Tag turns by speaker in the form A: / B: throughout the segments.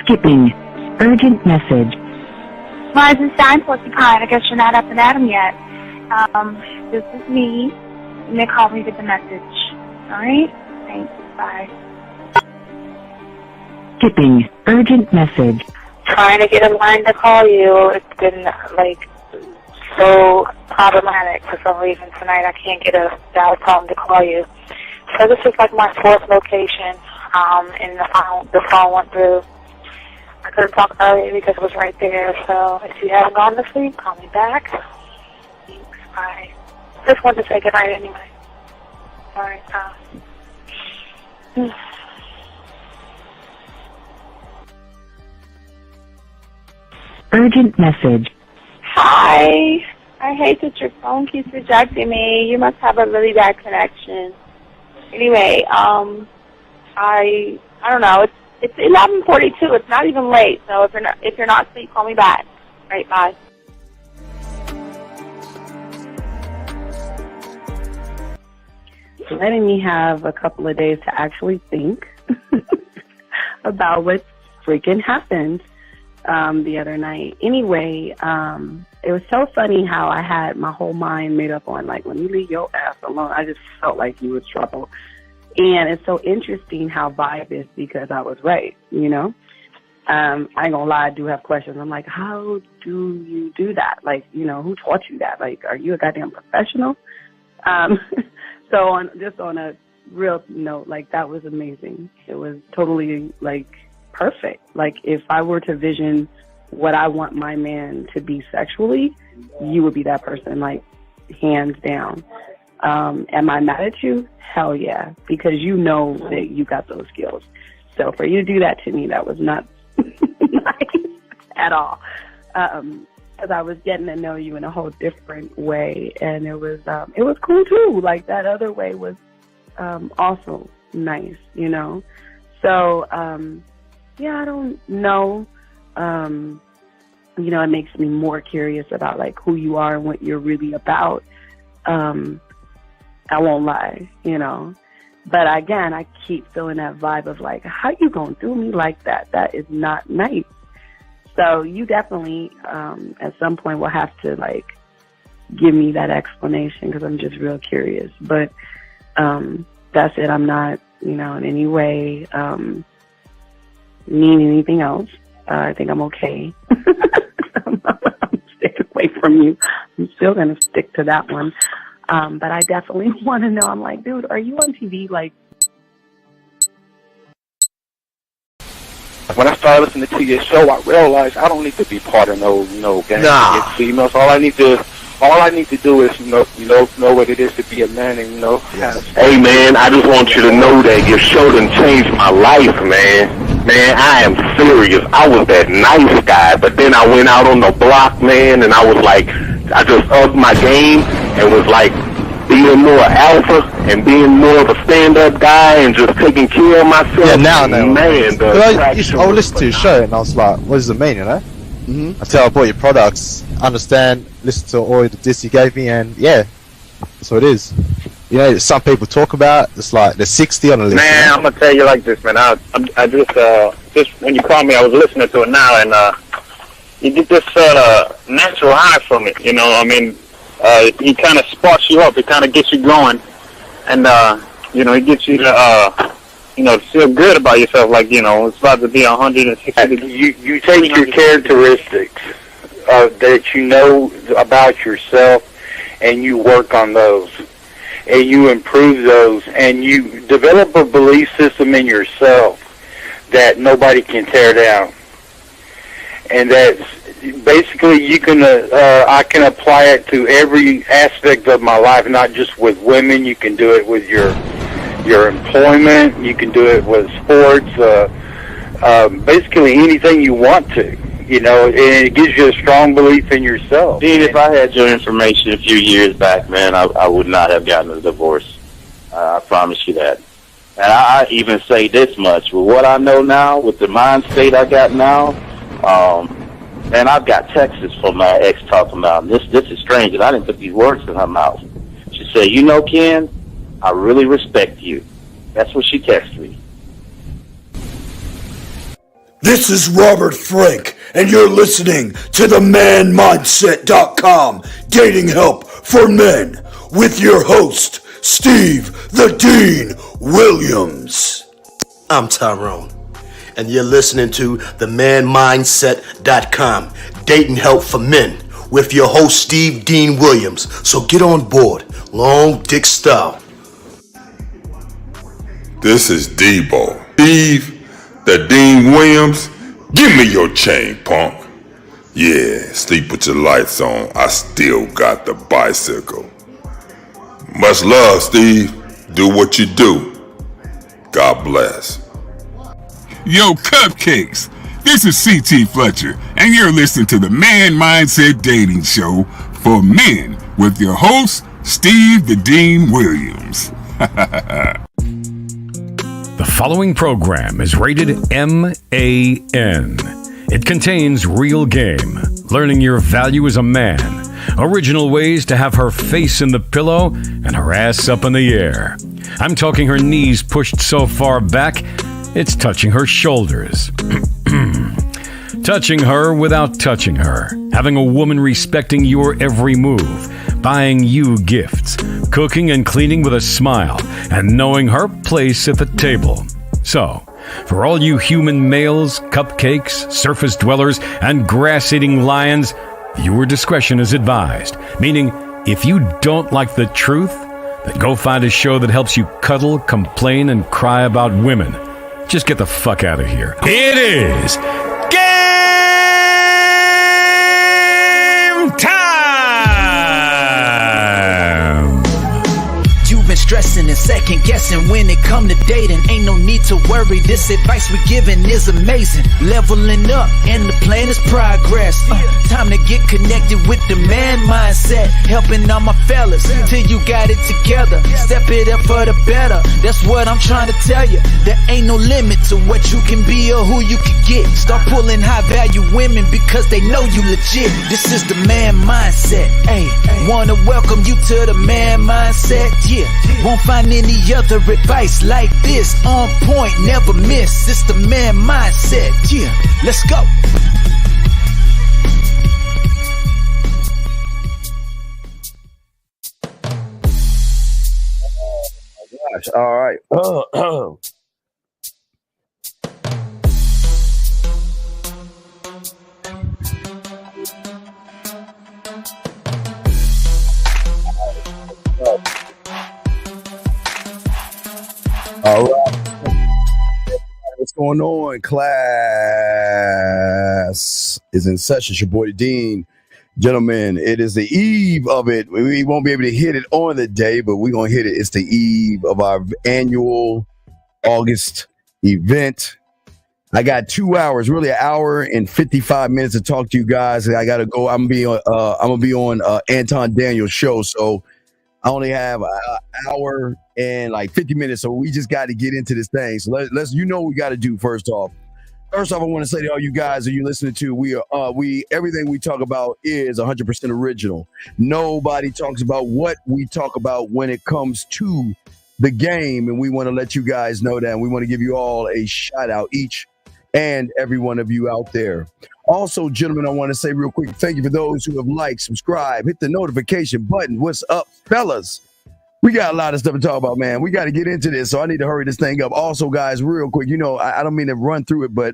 A: Skipping. Urgent message.
B: Rising Stein, Porcupine. I guess you're not up and at 'em yet. This is me. You may call me with the message. Alright? Thanks. Bye.
A: Skipping. Urgent message.
B: Trying to get a line to call you. It's been, so problematic for some reason tonight. I can't get a dial tone to call you. So this is my 4th location, and the phone went through. I couldn't talk earlier because it was right there, so if you haven't gone to sleep, call me back. Thanks, bye. Just wanted to say goodnight anyway. Alright,
A: Urgent message.
B: Hi. I hate that your phone keeps rejecting me. You must have a really bad connection. Anyway, I don't know. It's 11:42. It's not even late. So if you're not asleep, call me back. All right, bye.
C: Letting me have a couple of days to actually think about what freaking happened the other night. Anyway, it was so funny how I had my whole mind made up on, let me leave your ass alone. I just felt like you was trouble. And it's so interesting how vibe is because I was right, I ain't gonna lie, I do have questions. I'm like, how do you do that? Who taught you that? Are you a goddamn professional? So on a real note, that was amazing. It was totally, perfect. If I were to vision what I want my man to be sexually, you would be that person, hands down. Am I mad at you? Hell yeah, because you know that you got those skills. So for you to do that to me, that was not nice at all. Because I was getting to know you in a whole different way, and it was cool too. That other way was also nice, So yeah, I don't know. It makes me more curious about who you are and what you're really about. I won't lie, But again, I keep feeling that vibe of how you gonna do me like that? That is not nice. So you definitely, at some point, will have to give me that explanation because I'm just real curious. But that's it. I'm not, in any way mean anything else. I think I'm okay. I'm staying away from you. I'm still gonna stick to that one. But I definitely want to know. I'm like, dude, are you on TV?
D: When I started listening to your show, I realized I don't need to be part of no gang with females. All I need to do is know what it is to be a man and
E: Hey man, I just want you to know that your show done changed my life, man. Man, I am serious. I was that nice guy, but then I went out on the block, man, and I was I just upped my game and was being more alpha and being more of a stand-up guy and just taking care of myself.
F: Yeah, now,
E: man.
F: I would listen to your show and I was like, what does it mean, Mm-hmm. Until I bought your products, understand, listen to all the diss you gave me, and yeah, that's what it is. Some people talk about it's they're 60 on the list.
E: Man, I'm gonna tell you like this, man. I just when you called me, I was listening to it now, and you get this natural high from it. He kind of sparks you up. It kind of gets you going, and it gets you to feel good about yourself. It's about to be 160.
D: You take your characteristics that you know about yourself, and you work on those, and you improve those, and you develop a belief system in yourself that nobody can tear down, and that's basically I can apply it to every aspect of my life, not just with women. You can do it with your employment. You can do it with sports. Basically anything you want to, and it gives you a strong belief in yourself.
E: Dean, if I had your information a few years back, man, I would not have gotten a divorce. I promise you that. And I even say this much, with what I know now, with the mind state I got now, man, I've got texts from my ex talking about, this is strange, and I didn't put these words in her mouth. She said, Ken, I really respect you. That's what she texted me.
G: This is Robert Frank, and you're listening to the ManMindset.com Dating Help for Men with your host, Steve the Dean Williams.
H: I'm Tyrone, and you're listening to the ManMindset.com Dating Help for Men with your host, Steve Dean Williams. So get on board, long dick style.
I: This is Debo. Steve the Dean Williams, give me your chain, punk. Yeah, sleep with your lights on. I still got the bicycle. Much love, Steve. Do what you do. God bless.
J: Yo, cupcakes. This is C.T. Fletcher, and you're listening to the Man Mindset Dating Show for Men with your host, Steve the Dean Williams.
K: The following program is rated MAN. It contains real game, learning your value as a man, original ways to have her face in the pillow and her ass up in the air. I'm talking her knees pushed so far back, it's touching her shoulders. Touching her without touching her. Having a woman respecting your every move. Buying you gifts. Cooking and cleaning with a smile. And knowing her place at the table. So, for all you human males, cupcakes, surface dwellers, and grass-eating lions, your discretion is advised. Meaning, if you don't like the truth, then go find a show that helps you cuddle, complain, and cry about women. Just get the fuck out of here. It is game time!
L: You've been stressing and second guessing when it come to dating. Ain't no need to worry, this advice we giving is amazing. Leveling up and the plan is progress. Time to get connected with the man mindset. Helping all my fellas till you got it together. Step it up for the better, that's what I'm trying to tell you. There ain't no limit to what you can be or who you can get. Start pulling high value women because they know you legit. This is the man mindset. Hey, wanna welcome you to the man mindset. Yeah, won't find any other advice like this. On point, never miss. It's the man mindset. Yeah, let's go.
M: Gosh, all right. All right. What's going on? Class is in session. It's your boy, the Dean. Gentlemen, it is the eve of it. We won't be able to hit it on the day, but we're going to hit it. It's the eve of our annual August event. I got 2 hours, really an hour and 55 minutes to talk to you guys. I got to go. I'm going to be on Anton Daniel's show. So I only have an hour and like 50 minutes. So we just got to get into this thing. So let's what we got to do first off. First off, I want to say to all you guys that you listening to, we everything we talk about is 100% original. Nobody talks about what we talk about when it comes to the game, and we want to let you guys know that. And we want to give you all a shout out, each and every one of you out there. Also, gentlemen, I want to say real quick, thank you for those who have liked, subscribed, hit the notification button. What's up, fellas? We got a lot of stuff to talk about, man. We got to get into this, so I need to hurry this thing up. Also, guys, real quick, I don't mean to run through it, but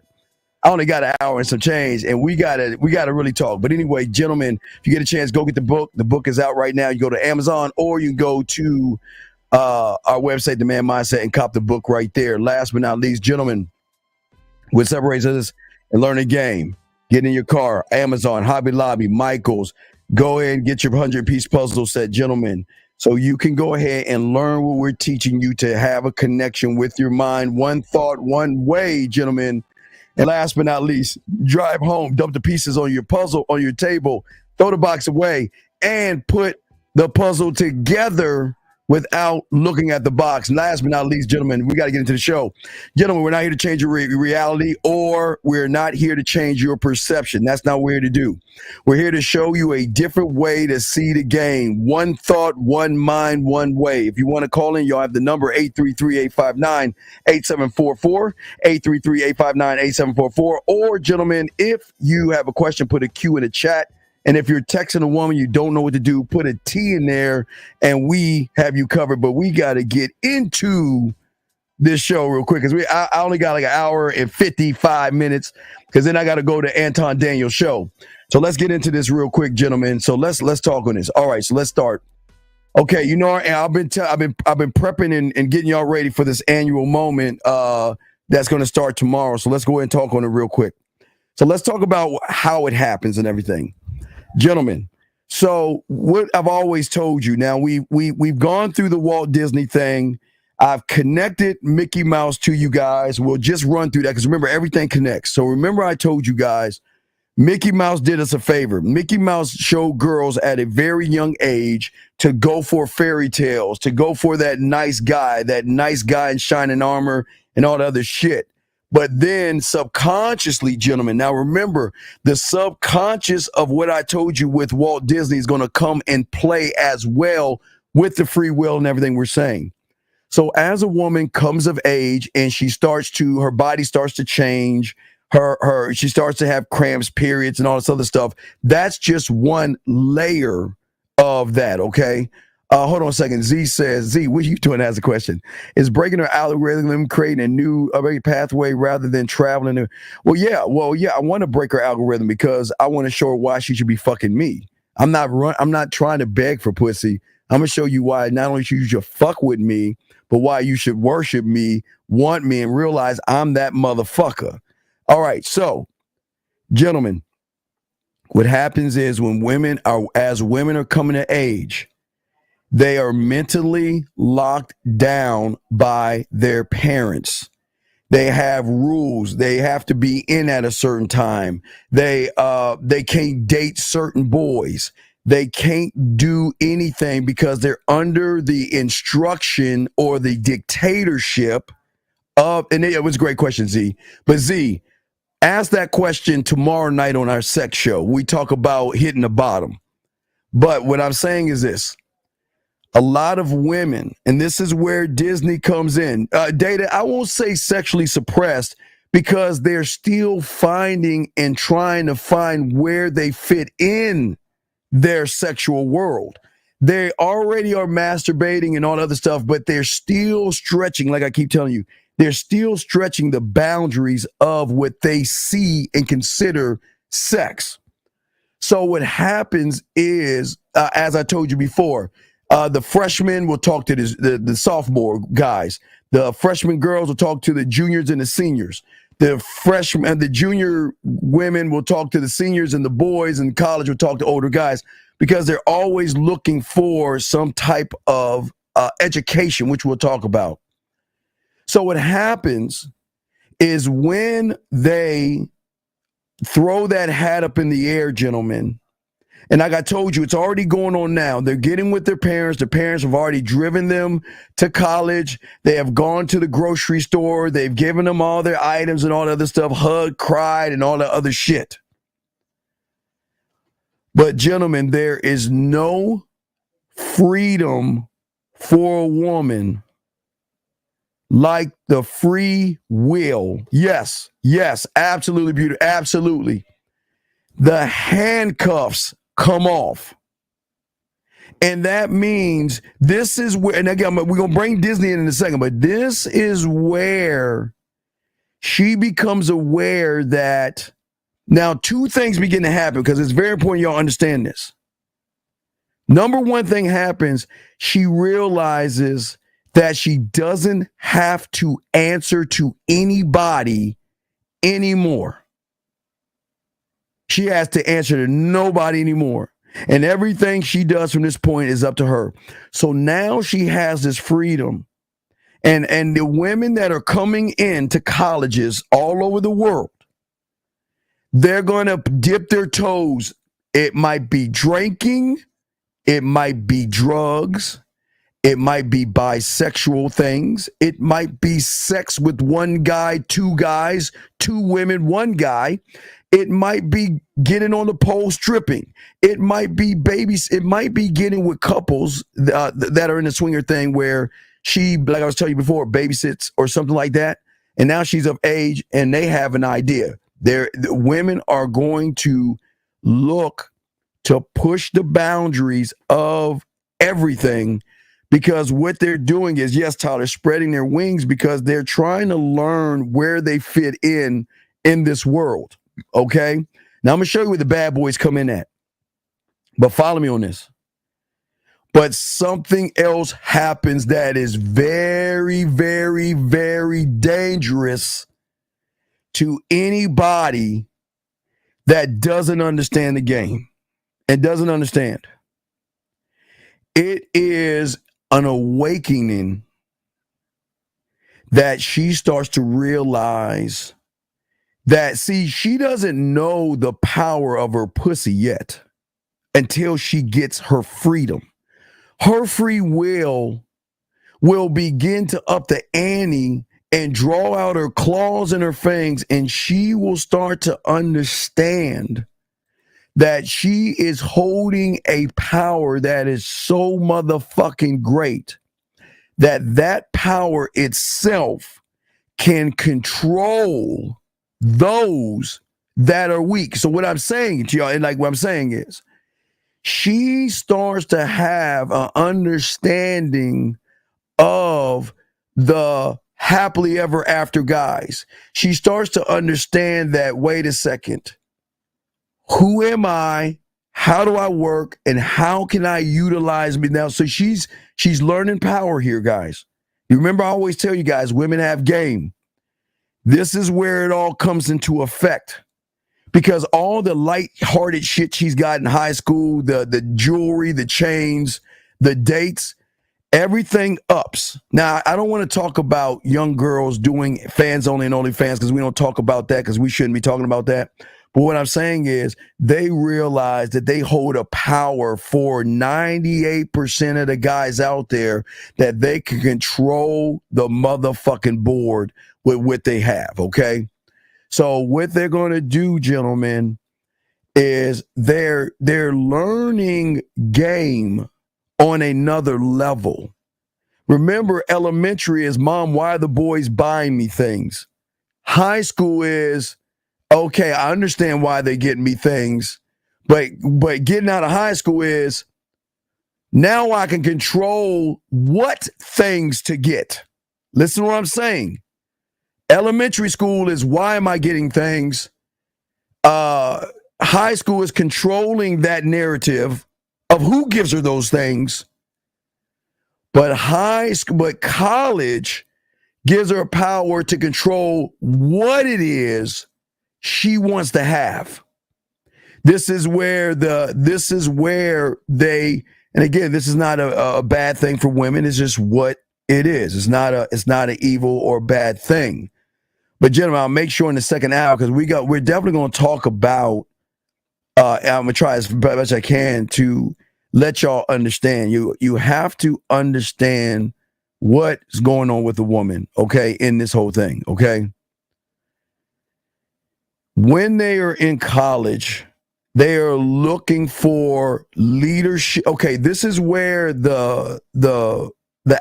M: I only got an hour and some change, and we gotta really talk. But anyway, gentlemen, if you get a chance, go get the book. The book is out right now. You go to Amazon, or you can go to our website, The Man Mindset, and cop the book right there. Last but not least, gentlemen, what separates us and learn a game. Get in your car, Amazon, Hobby Lobby, Michael's. Go ahead and get your 100-piece puzzle set, gentlemen. So you can go ahead and learn what we're teaching you to have a connection with your mind. One thought, one way, gentlemen. And last but not least, drive home, dump the pieces on your puzzle, on your table, throw the box away, and put the puzzle together without looking at the box. Last but not least, gentlemen, we got to get into the show. Gentlemen, we're not here to change your reality, or we're not here to change your perception. That's not what we're here to do. We're here to show you a different way to see the game. One thought, one mind, one way. If you want to call in, you'll have the number 833-859-8744, 833-859-8744. Or, gentlemen, if you have a question, put a Q in the chat. And if you're texting a woman, you don't know what to do, put a T in there, and we have you covered. But we got to get into this show real quick, because I only got like an hour and 55 minutes, because then I got to go to Anton Daniel's show. So let's get into this real quick, gentlemen. So let's talk on this. All right, so let's start. Okay, you know, I've been prepping and getting y'all ready for this annual moment that's going to start tomorrow. So let's go ahead and talk on it real quick. So let's talk about how it happens and everything. Gentlemen, so what I've always told you, now we've gone through the Walt Disney thing. I've connected Mickey Mouse to you guys. We'll just run through that, because remember, everything connects. So remember, I told you guys, Mickey Mouse did us a favor. Mickey Mouse showed girls at a very young age to go for fairy tales, to go for that nice guy in shining armor and all the other shit. But then subconsciously, gentlemen, now remember, the subconscious of what I told you with Walt Disney is going to come and play as well with the free will and everything we're saying. So as a woman comes of age and her body starts to change, she starts to have cramps, periods, and all this other stuff. That's just one layer of that, okay? Hold on a second. Z says, Z, what are you doing? Has a question. Is breaking her algorithm creating a new pathway rather than traveling? Well, yeah. I want to break her algorithm because I want to show her why she should be fucking me. I'm not trying to beg for pussy. I'm gonna show you why not only should you fuck with me, but why you should worship me, want me, and realize I'm that motherfucker. All right. So, gentlemen, what happens is when women are coming to age, they are mentally locked down by their parents. They have rules. They have to be in at a certain time. They can't date certain boys. They can't do anything because they're under the instruction or the dictatorship of, and it was a great question, Z. But Z, ask that question tomorrow night on our sex show. We talk about hitting the bottom. But what I'm saying is this. A lot of women, and this is where Disney comes in, Data, I won't say sexually suppressed, because they're still finding and trying to find where they fit in their sexual world. They already are masturbating and all other stuff, but they're still stretching, like I keep telling you, they're still stretching the boundaries of what they see and consider sex. So what happens is, as I told you before, the freshmen will talk to the sophomore guys. The freshman girls will talk to the juniors and the seniors. The junior women will talk to the seniors, and the boys in college will talk to older guys, because they're always looking for some type of education, which we'll talk about. So what happens is when they throw that hat up in the air, gentlemen, and like I told you, it's already going on now. They're getting with their parents. Their parents have already driven them to college. They have gone to the grocery store. They've given them all their items and all the other stuff, hugged, cried, and all the other shit. But gentlemen, there is no freedom for a woman like the free will. Yes, absolutely beautiful. Absolutely. The handcuffs come off. And that means this is where, and again, we're going to bring Disney in a second, but this is where she becomes aware that now two things begin to happen, because it's very important y'all understand this. Number one thing happens, she realizes that she doesn't have to answer to anybody anymore. She has to answer to nobody anymore. And everything she does from this point is up to her. So now she has this freedom. And the women that are coming into colleges all over the world, they're going to dip their toes. It might be drinking. It might be drugs. It might be bisexual things. It might be sex with one guy, two guys, two women, one guy. It might be getting on the pole stripping. It might be babies. It might be getting with couples that are in the swinger thing where she, like I was telling you before, babysits or something like that. And now she's of age and they have an idea. The women are going to look to push the boundaries of everything, because what they're doing is, yes, Tyler, spreading their wings because they're trying to learn where they fit in this world. Okay. Now I'm going to show you where the bad boys come in at, but follow me on this. But something else happens that is very, very, very dangerous to anybody that doesn't understand the game and doesn't understand. It is an awakening that she starts to realize that, see, she doesn't know the power of her pussy yet until she gets her freedom. Her free will begin to up the ante and draw out her claws and her fangs, and she will start to understand that she is holding a power that is so motherfucking great that power itself can control those that are weak. So what I'm saying to y'all, and like what I'm saying is, she starts to have an understanding of the happily ever after guys. She starts to understand that, wait a second, who am I? How do I work? And how can I utilize me now? So she's learning power here, guys. You remember I always tell you guys, women have game. This is where it all comes into effect. Because all the light-hearted shit she's got in high school, the jewelry, the chains, the dates, everything ups. Now, I don't want to talk about young girls doing fans only and OnlyFans because we don't talk about that because we shouldn't be talking about that. But what I'm saying is they realize that they hold a power for 98% of the guys out there, that they can control the motherfucking board with what they have, okay? So what they're going to do, gentlemen, is they're learning game on another level. Remember, elementary is, Mom, why are the boys buying me things? High school is, okay, I understand why they're getting me things, but getting out of high school is, now I can control what things to get. Listen to what I'm saying. Elementary school is, why am I getting things? High school is controlling that narrative of who gives her those things. But college gives her power to control what it is she wants to have. This is where they, and again, this is not a bad thing for women. It's just what it is. It's not an evil or bad thing. But gentlemen, I'll make sure in the second hour, because we're definitely going to talk about. I'm gonna try as best as I can to let y'all understand. You have to understand what's going on with the woman, okay, in this whole thing, okay. When they are in college, they are looking for leadership. Okay, this is where the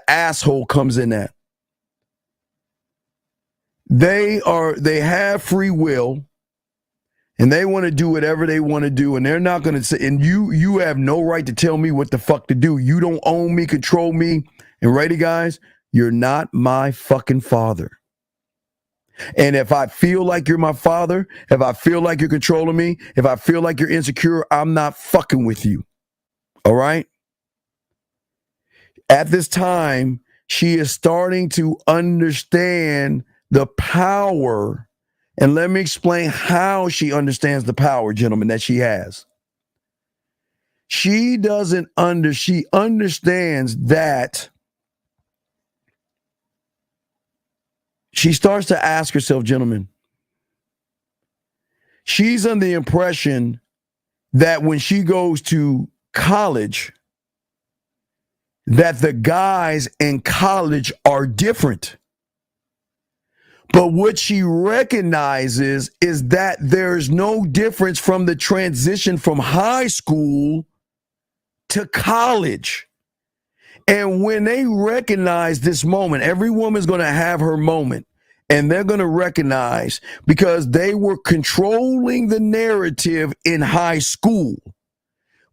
M: asshole comes in at. They have free will, and they want to do whatever they want to do, and they're not going to say, and you have no right to tell me what the fuck to do. You don't own me, control me. And ready, guys, you're not my fucking father. And if I feel like you're my father, if I feel like you're controlling me, if I feel like you're insecure, I'm not fucking with you. All right? At this time, she is starting to understand the power. And let me explain how she understands the power, gentlemen, that she has. She understands that she starts to ask herself, gentlemen, she's under the impression that when she goes to college, that the guys in college are different. But what she recognizes is that there's no difference from the transition from high school to college. And when they recognize this moment, every woman's going to have her moment. And they're going to recognize, because they were controlling the narrative in high school.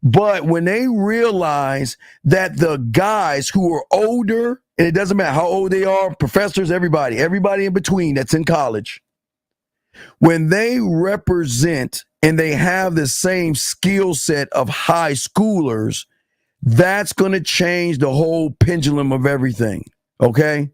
M: But when they realize that the guys who are older, and it doesn't matter how old they are, professors, everybody in between that's in college, when they represent and they have the same skill set of high schoolers, that's going to change the whole pendulum of everything. Okay?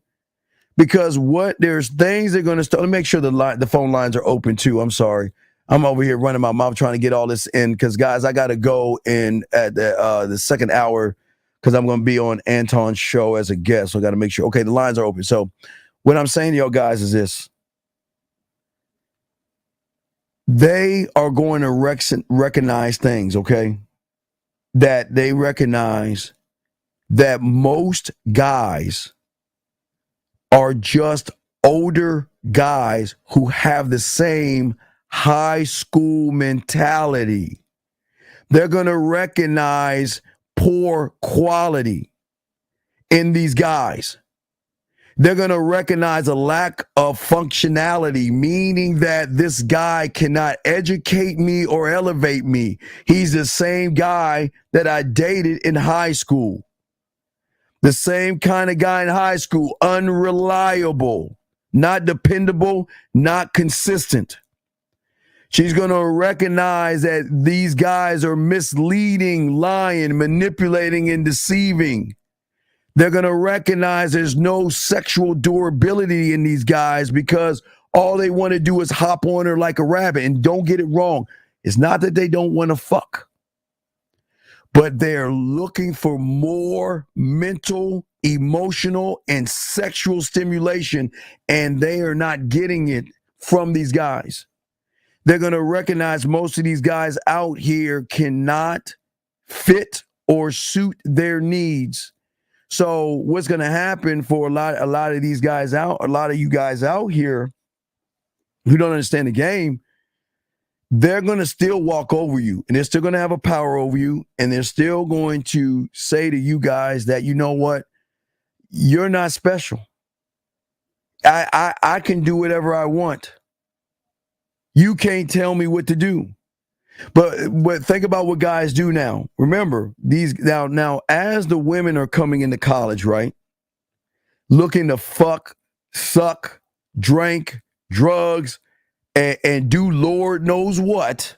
M: Because there's things that are going to start. Let me make sure the phone lines are open too. I'm sorry. I'm over here running my mouth trying to get all this in because, guys, I got to go in at the second hour because I'm going to be on Anton's show as a guest. So I got to make sure. Okay, the lines are open. So what I'm saying to y'all guys is this. They are going to recognize things, okay, that they recognize that most guys are just older guys who have the same high school mentality. They're going to recognize poor quality in these guys. They're going to recognize a lack of functionality, meaning that this guy cannot educate me or elevate me. He's the same guy that I dated in high school. The same kind of guy in high school, unreliable, not dependable, not consistent. She's going to recognize that these guys are misleading, lying, manipulating, and deceiving. They're going to recognize there's no sexual durability in these guys because all they want to do is hop on her like a rabbit. And don't get it wrong. It's not that they don't want to fuck, but they're looking for more mental, emotional, and sexual stimulation, and they are not getting it from these guys. They're going to recognize most of these guys out here cannot fit or suit their needs. So what's going to happen for a lot of these guys out, a lot of you guys out here who don't understand the game, they're going to still walk over you, and they're still going to have a power over you, and they're still going to say to you guys that, you know what, you're not special. I can do whatever I want. You can't tell me what to do. But think about what guys do now. Remember, these now as the women are coming into college, right? Looking to fuck, suck, drink, drugs, and do Lord knows what,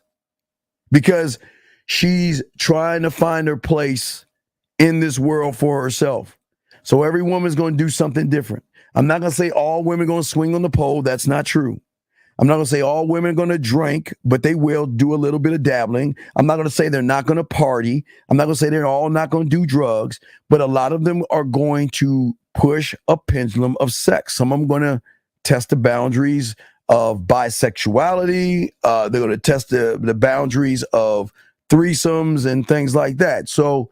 M: because she's trying to find her place in this world for herself. So every woman's going to do something different. I'm not going to say all women are going to swing on the pole. That's not true. I'm not going to say all women are going to drink, but they will do a little bit of dabbling. I'm not going to say they're not going to party. I'm not going to say they're all not going to do drugs, but a lot of them are going to push a pendulum of sex. Some of them are going to test the boundaries of bisexuality. They're going to test the boundaries of threesomes and things like that. So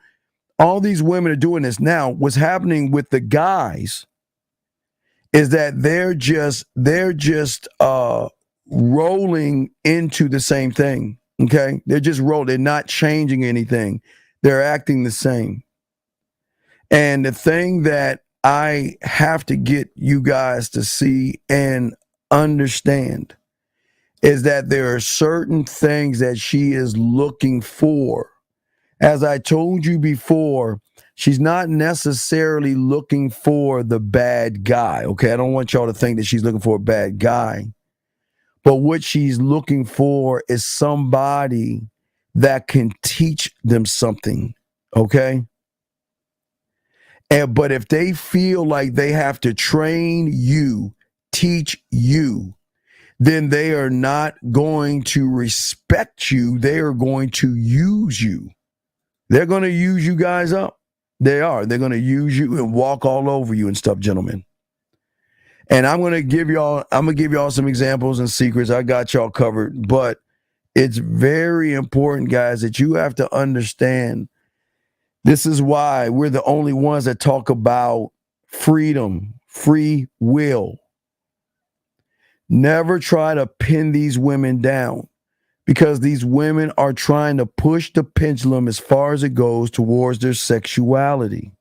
M: all these women are doing this. Now, what's happening with the guys is that they're just rolling into the same thing. Okay, they're just rolling. They're not changing anything. They're acting the same. And the thing that I have to get you guys to see and understand is that there are certain things that she is looking for. As I told you before, she's not necessarily looking for the bad guy. Okay, I don't want y'all to think that she's looking for a bad guy. But what she's looking for is somebody that can teach them something. Okay? But if they feel like they have to train you, teach you, then they are not going to respect you. They are going to use you. They're going to use you guys up. They are. They're going to use you and walk all over you and stuff, gentlemen. And I'm going to give y'all some examples and secrets. I got y'all covered. But it's very important, guys, that you have to understand This is why we're the only ones that talk about freedom, free will. Never try to pin these women down, because these women are trying to push the pendulum as far as it goes towards their sexuality.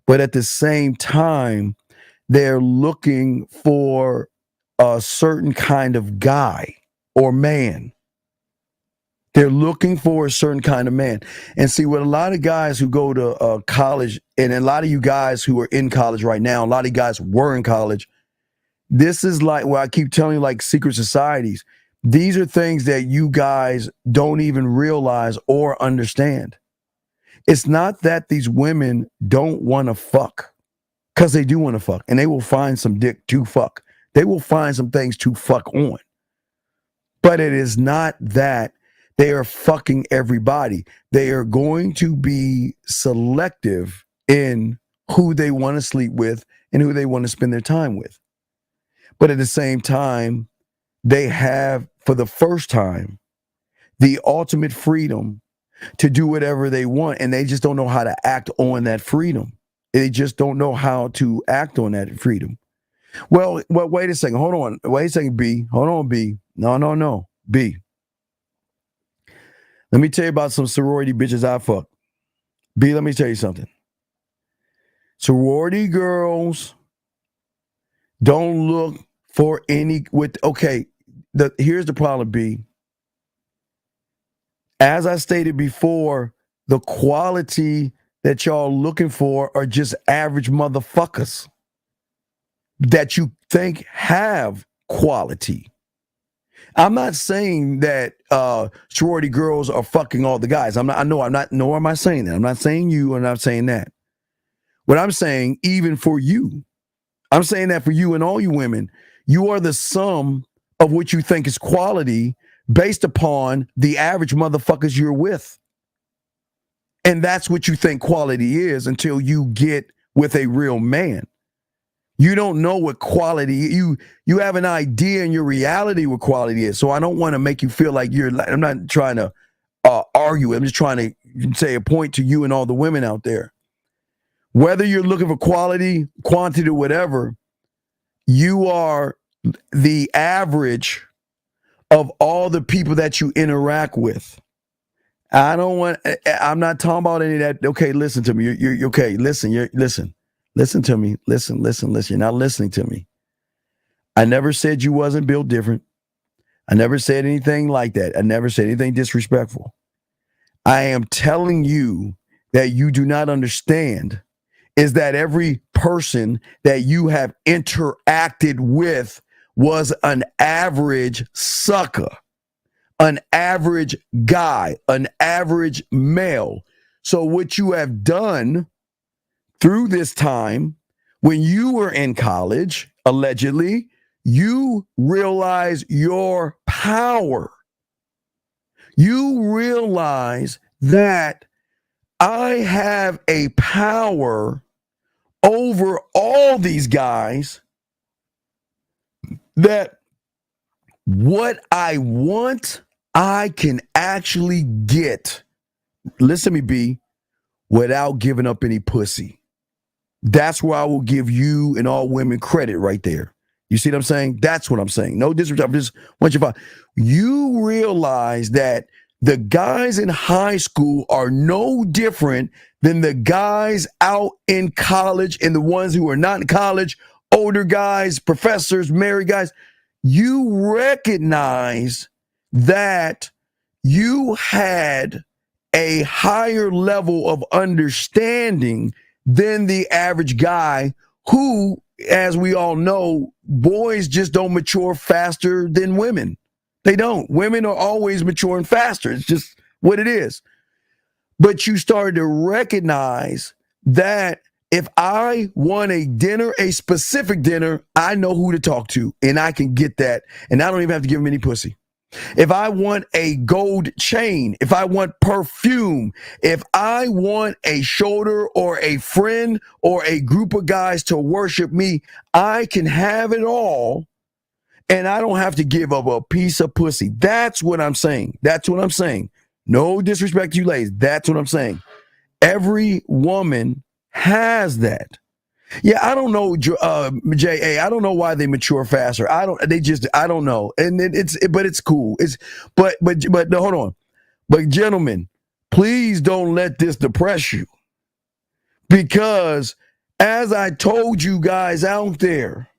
M: But at the same time, they're looking for a certain kind of guy or man. They're looking for a certain kind of man. And see, what a lot of guys who go to college, and a lot of you guys who are in college right now, a lot of you guys were in college, this is like what I keep telling you, like secret societies. These are things that you guys don't even realize or understand. It's not that these women don't want to fuck, because they do want to fuck, and they will find some dick to fuck. They will find some things to fuck on. But it is not that they are fucking everybody. They are going to be selective in who they want to sleep with and who they want to spend their time with. But at the same time, they have, for the first time, the ultimate freedom to do whatever they want, and they just don't know how to act on that freedom. They just don't know how to act on that freedom. Well, wait a second. Hold on. Wait a second, B. Hold on, B. No. B. Let me tell you about some sorority bitches I fucked. B, let me tell you something. Sorority girls don't look for any here's the problem, B. As I stated before, the quality that y'all looking for are just average motherfuckers that you think have quality. I'm not saying that sorority girls are fucking all the guys. Nor am I saying that. I'm not saying you, and I'm not saying that. What I'm saying, even for you, I'm saying that for you and all you women, you are the sum of what you think is quality based upon the average motherfuckers you're with. And that's what you think quality is until you get with a real man. You don't know what quality, you have an idea in your reality what quality is. So I don't want to make you feel like I'm not trying to argue. I'm just trying to say a point to you and all the women out there. Whether you're looking for quality, quantity, or whatever, you are the average of all the people that you interact with. I'm not talking about any of that. Okay, listen to me. You're okay. Listen to me. Listen. You're not listening to me. I never said you wasn't built different. I never said anything like that. I never said anything disrespectful. I am telling you that you do not understand is that every person that you have interacted with was an average sucker, an average guy, an average male. So what you have done through this time, when you were in college, allegedly, you realize your power. You realize that I have a power over all these guys, that what I want, I can actually get. Listen to me, B, without giving up any pussy. That's where I will give you and all women credit right there. You see what I'm saying? That's what I'm saying. No disrespect. I just want you to find. You realize that the guys in high school are no different than the guys out in college and the ones who are not in college, older guys, professors, married guys. You recognize that you had a higher level of understanding than the average guy who, as we all know, boys just don't mature faster than women. They don't. Women are always maturing faster. It's just what it is. But you started to recognize that if I want a dinner, a specific dinner, I know who to talk to, and I can get that, and I don't even have to give them any pussy. If I want a gold chain, if I want perfume, if I want a shoulder or a friend or a group of guys to worship me, I can have it all, and I don't have to give up a piece of pussy. That's what I'm saying. That's what I'm saying. No disrespect to you ladies. That's what I'm saying. Every woman has that. Yeah, I don't know, J.A. I don't know why they mature faster. I don't know. And but it's cool. But no, hold on. But gentlemen, please don't let this depress you. Because as I told you guys out there,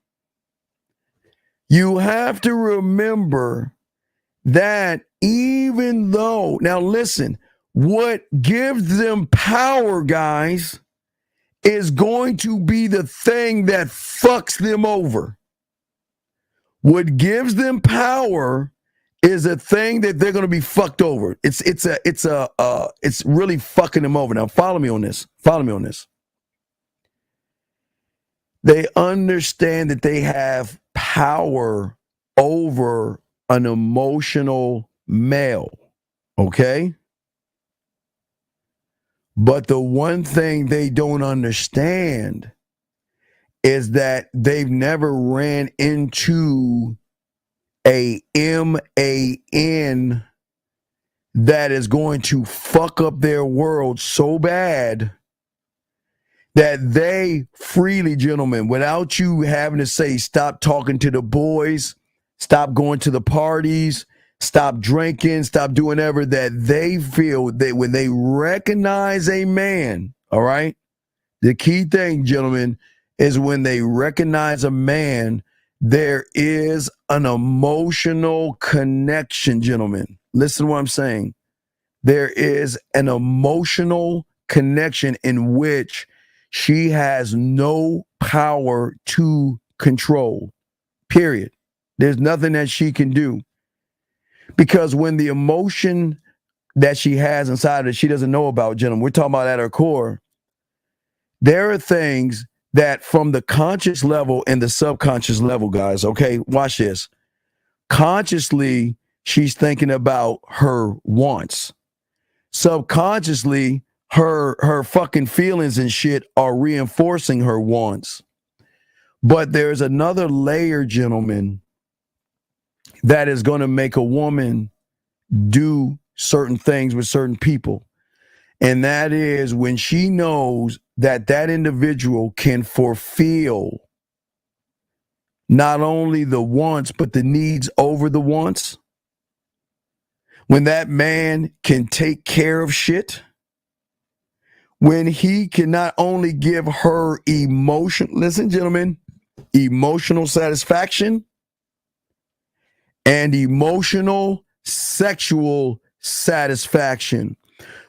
M: you have to remember that even though, now listen, what gives them power, guys, is going to be the thing that fucks them over. What gives them power is a thing that they're going to be fucked over. It's really fucking them over. Now follow me on this. They understand that they have power over an emotional male. Okay? But the one thing they don't understand is that they've never ran into a MAN that is going to fuck up their world so bad that they freely, gentlemen, without you having to say, stop talking to the boys, stop going to the parties, stop drinking, stop doing whatever, that they feel that when they recognize a man, all right? The key thing, gentlemen, is when they recognize a man, there is an emotional connection, gentlemen. Listen to what I'm saying. There is an emotional connection in which she has no power to control, period. There's nothing that she can do. Because when the emotion that she has inside her, she doesn't know about, gentlemen, we're talking about at her core, there are things that from the conscious level and the subconscious level, guys, okay, watch this. Consciously, she's thinking about her wants. Subconsciously, her fucking feelings and shit are reinforcing her wants. But there's another layer, gentlemen, that is going to make a woman do certain things with certain people. And that is when she knows that that individual can fulfill not only the wants, but the needs over the wants. When that man can take care of shit. When he can not only give her listen, gentlemen, emotional satisfaction and emotional sexual satisfaction,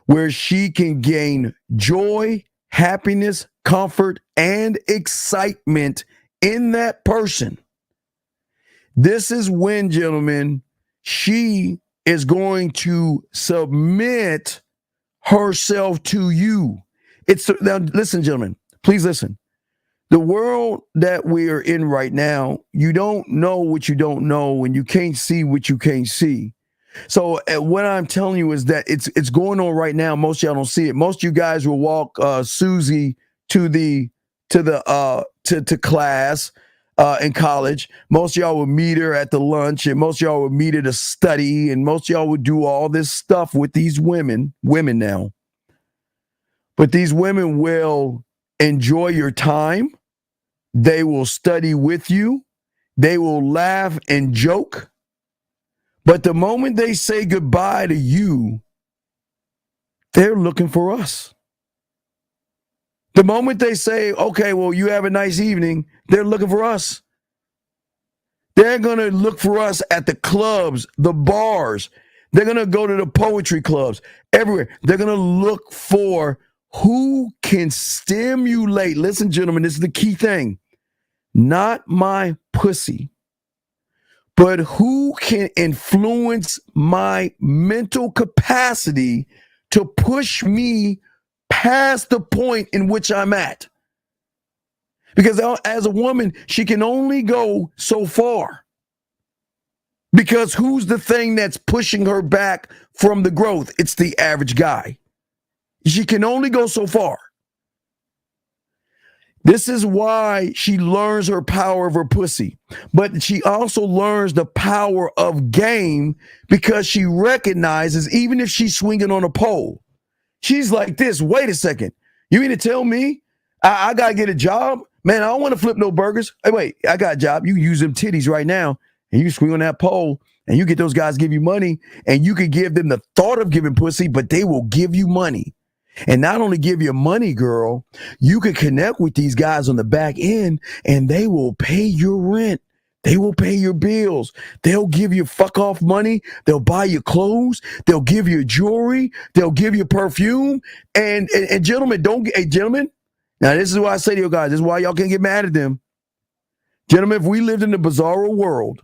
M: where she can gain joy, happiness, comfort, and excitement in that person. This is when, gentlemen, she is going to submit herself to you. Now, listen, gentlemen, please listen. The world that we are in right now, you don't know what you don't know, and you can't see what you can't see. So what I'm telling you is that it's going on right now. Most of y'all don't see it. Most of you guys will walk Susie to class in college. Most of y'all will meet her at the lunch, and most of y'all will meet her to study, and most of y'all would do all this stuff with these women now. But these women will enjoy your time. They will study with you. They will laugh and joke. But the moment they say goodbye to you, they're looking for us. The moment they say, okay, well, you have a nice evening, they're looking for us. They're going to look for us at the clubs, the bars. They're going to go to the poetry clubs, everywhere. They're going to look for who can stimulate. Listen, gentlemen, this is the key thing. Not my pussy, but who can influence my mental capacity to push me past the point in which I'm at. Because as a woman, she can only go so far. Because who's the thing that's pushing her back from the growth? It's the average guy. She can only go so far. This is why she learns her power of her pussy. But she also learns the power of game because she recognizes, even if she's swinging on a pole, She's like this. Wait a second. You mean to tell me I got to get a job? Man, I don't want to flip no burgers. Hey, wait, I got a job. You use them titties right now and you swing on that pole and you get those guys give you money and you could give them the thought of giving pussy, but they will give you money. And not only give you money, girl, you can connect with these guys on the back end and they will pay your rent. They will pay your bills. They'll give you fuck off money. They'll buy you clothes. They'll give you jewelry. They'll give you perfume. And gentlemen, gentlemen, now this is why I say to you guys, this is why y'all can't get mad at them. Gentlemen, if we lived in the bizarro world,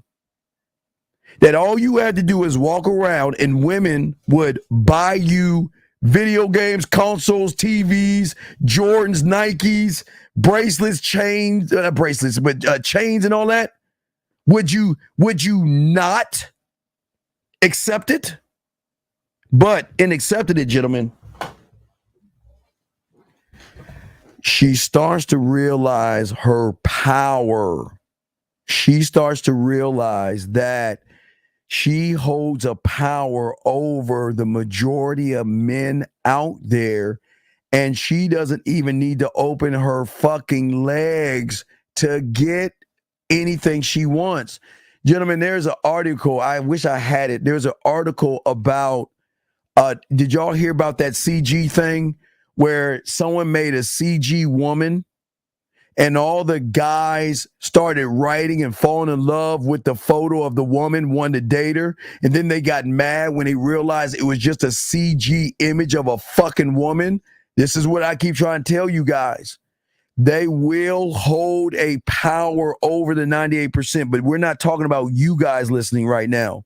M: that all you had to do is walk around and women would buy you video games, consoles, TVs, Jordans, Nikes, bracelets, chains, not bracelets, but chains and all that. Would you not accept it? But in accepting it, gentlemen, she starts to realize her power. She starts to realize that she holds a power over the majority of men out there, and she doesn't even need to open her fucking legs to get anything she wants. Gentlemen, there's an article. I wish I had it. There's an article about, did y'all hear about that CG thing where someone made a CG woman and all the guys started writing and falling in love with the photo of the woman, wanted to date her, and then they got mad when they realized it was just a CG image of a fucking woman? This is what I keep trying to tell you guys. They will hold a power over the 98%, but we're not talking about you guys listening right now.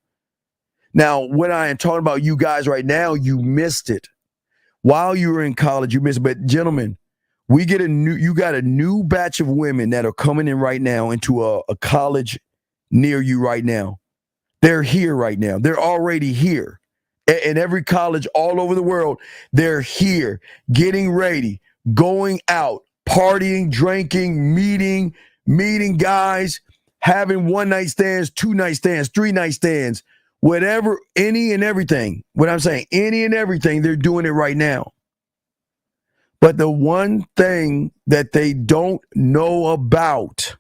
M: Now, when I am talking about you guys right now, you missed it. While you were in college, you missed it. But gentlemen, you got a new batch of women that are coming in right now into a college near you right now. They're here right now. They're already here. In every college all over the world, they're here, getting ready, going out, partying, drinking, meeting guys, having one night stands, 2 night stands, 3 night stands, whatever, any and everything. What I'm saying, any and everything, they're doing it right now. But the one thing that they don't know about,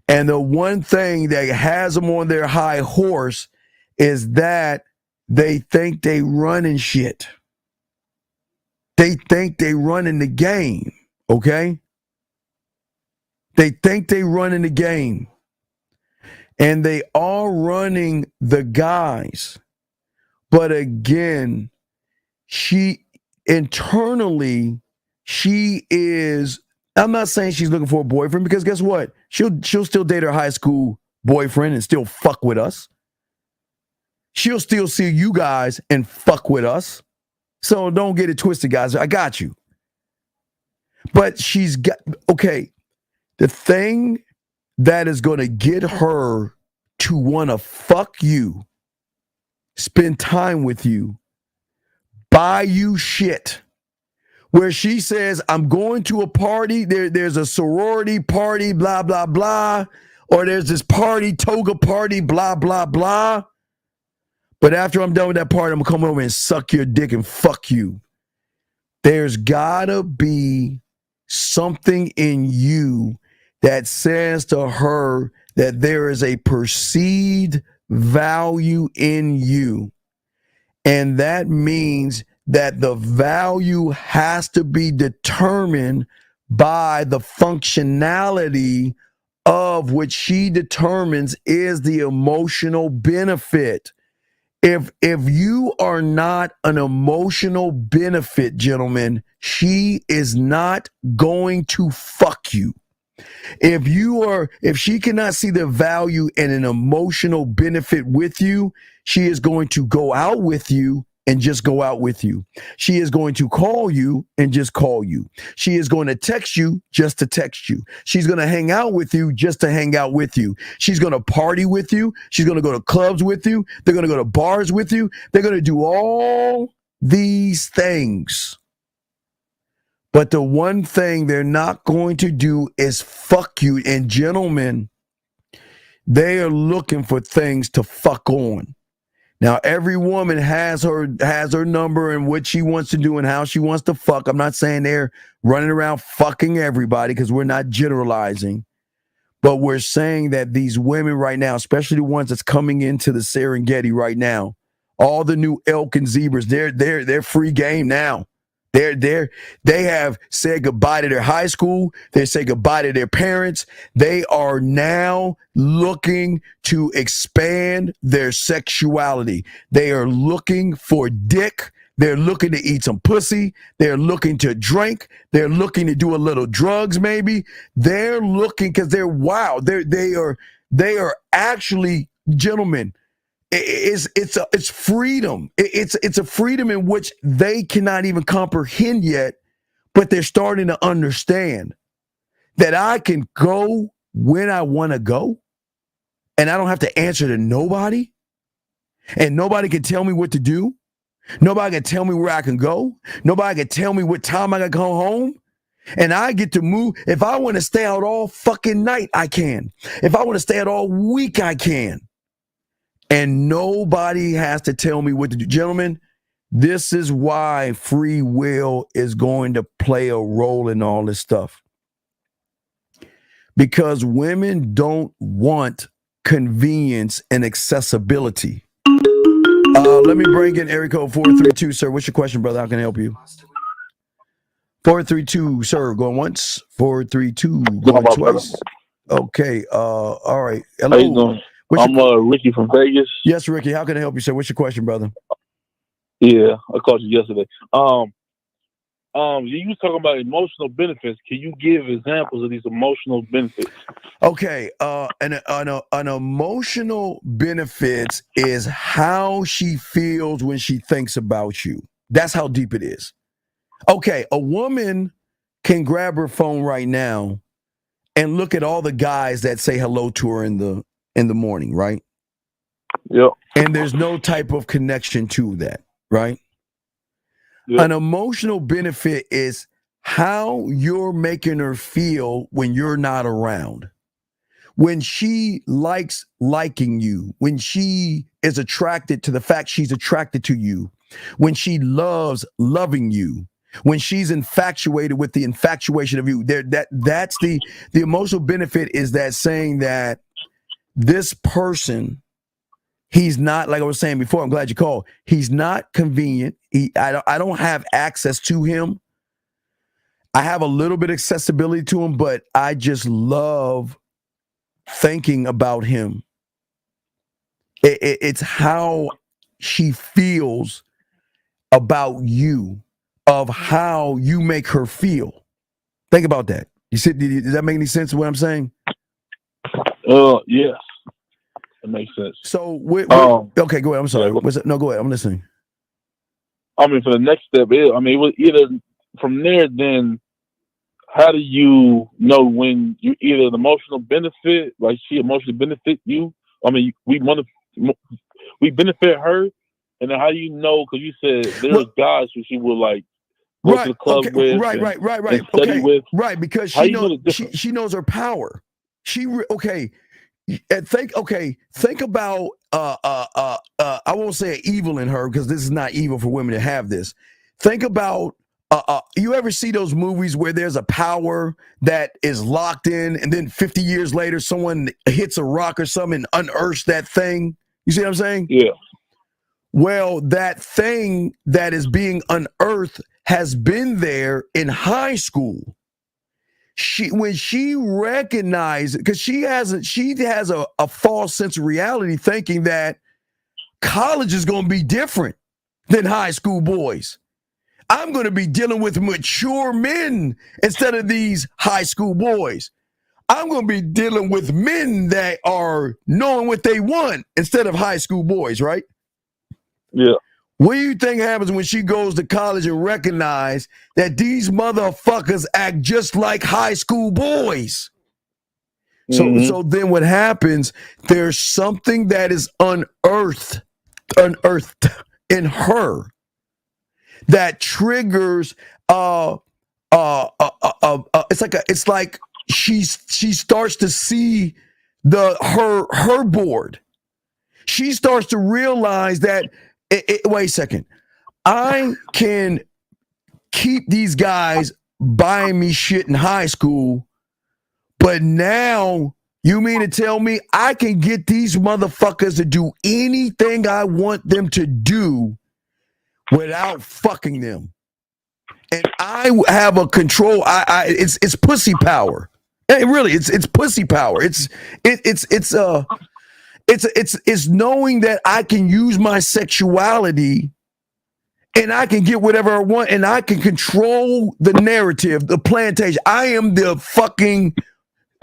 M: and the one thing that has them on their high horse, is that they think they running shit. They think they running the game, okay? They think they running the game. And they are running the guys. But again, internally, she is, I'm not saying she's looking for a boyfriend, because guess what? She'll still date her high school boyfriend and still fuck with us. She'll still see you guys and fuck with us. So don't get it twisted, guys. I got you. But she's got, okay, the thing that is going to get her to want to fuck you, spend time with you, buy you shit, where she says, I'm going to a party, there's a sorority party, blah, blah, blah, or there's this party, toga party, blah, blah, blah. But after I'm done with that party, I'm going to come over and suck your dick and fuck you. There's got to be something in you that says to her that there is a perceived value in you. And that means that the value has to be determined by the functionality of which she determines is the emotional benefit. If you are not an emotional benefit, gentlemen, she is not going to fuck you. If she cannot see the value and an emotional benefit with you, she is going to go out with you and just go out with you. She is going to call you and just call you. She is going to text you just to text you. She's going to hang out with you just to hang out with you. She's going to party with you. She's going to go to clubs with you. They're going to go to bars with you. They're going to do all these things. But the one thing they're not going to do is fuck you. And gentlemen, they are looking for things to fuck on. Now, every woman has her number and what she wants to do and how she wants to fuck. I'm not saying they're running around fucking everybody because we're not generalizing. But we're saying that these women right now, especially the ones that's coming into the Serengeti right now, all the new elk and zebras, they're free game now. They have said goodbye to their high school. They say goodbye to their parents. They are now looking to expand their sexuality. They are looking for dick. They're looking to eat some pussy. They're looking to drink. They're looking to do a little drugs, maybe. They're looking because they're wild. They are actually, gentlemen. It's freedom. It's a freedom in which they cannot even comprehend yet, but they're starting to understand that I can go when I want to go, and I don't have to answer to nobody, and nobody can tell me what to do. Nobody can tell me where I can go. Nobody can tell me what time I got to come home. And I get to move. If I want to stay out all fucking night, I can. If I want to stay out all week, I can. And nobody has to tell me what to do. Gentlemen, this is why free will is going to play a role in all this stuff. Because women don't want convenience and accessibility. Let me bring in area code 432, sir. What's your question, brother? How can I help you? 432, sir. Going once. 432, going twice. Okay. All right. Hello.
N: How you doing? I'm Ricky from Vegas.
M: Yes, Ricky. How can I help you, sir? What's your question, brother?
N: Yeah, I called you yesterday. You was talking about emotional benefits. Can you give examples of these emotional benefits?
M: Okay. An emotional benefits is how she feels when she thinks about you. That's how deep it is. Okay, a woman can grab her phone right now and look at all the guys that say hello to her in the morning, right?
N: Yep.
M: And there's no type of connection to that, right? Yep. An emotional benefit is how you're making her feel when you're not around. When she likes liking you, when she is attracted to the fact she's attracted to you, when she loves loving you, when she's infatuated with the infatuation of you, that's the emotional benefit, is that saying that this person, he's not, like I was saying before, I'm glad you called, he's not convenient. I don't have access to him. I have a little bit of accessibility to him, but I just love thinking about him. It's how she feels about you, of how you make her feel. Think about that. You said, does that make any sense of what I'm saying?
N: Yes. That makes sense.
M: So, okay, go ahead. I'm sorry. No, go ahead. I'm listening.
N: I mean, for the next step, it was either from there, then how do you know when you either an emotional benefit, like she emotionally benefit you? I mean, we benefit her, and then how do you know? Because you said there's guys who she will like go to the club with,
M: right,
N: study with,
M: right, because she knows her power. Think about I won't say evil in her, because this is not evil for women to have this. Think about you ever see those movies where there's a power that is locked in, and then 50 years later someone hits a rock or something and unearths that thing? You see what I'm saying?
N: Yeah.
M: Well, that thing that is being unearthed has been there in high school. When she recognizes, because she has a false sense of reality, thinking that college is going to be different than high school boys. I'm going to be dealing with mature men instead of these high school boys. I'm going to be dealing with men that are knowing what they want instead of high school boys, right?
N: Yeah.
M: What do you think happens when she goes to college and recognize that these motherfuckers act just like high school boys? So then what happens, there's something that is unearthed in her that triggers it's like she starts to see her board. she starts to realize that, wait a second, I can keep these guys buying me shit in high school, but now you mean to tell me I can get these motherfuckers to do anything I want them to do without fucking them? And I have a control. It's pussy power. Really, it's pussy power. It's knowing that I can use my sexuality and I can get whatever I want and I can control the narrative, the plantation. I am the fucking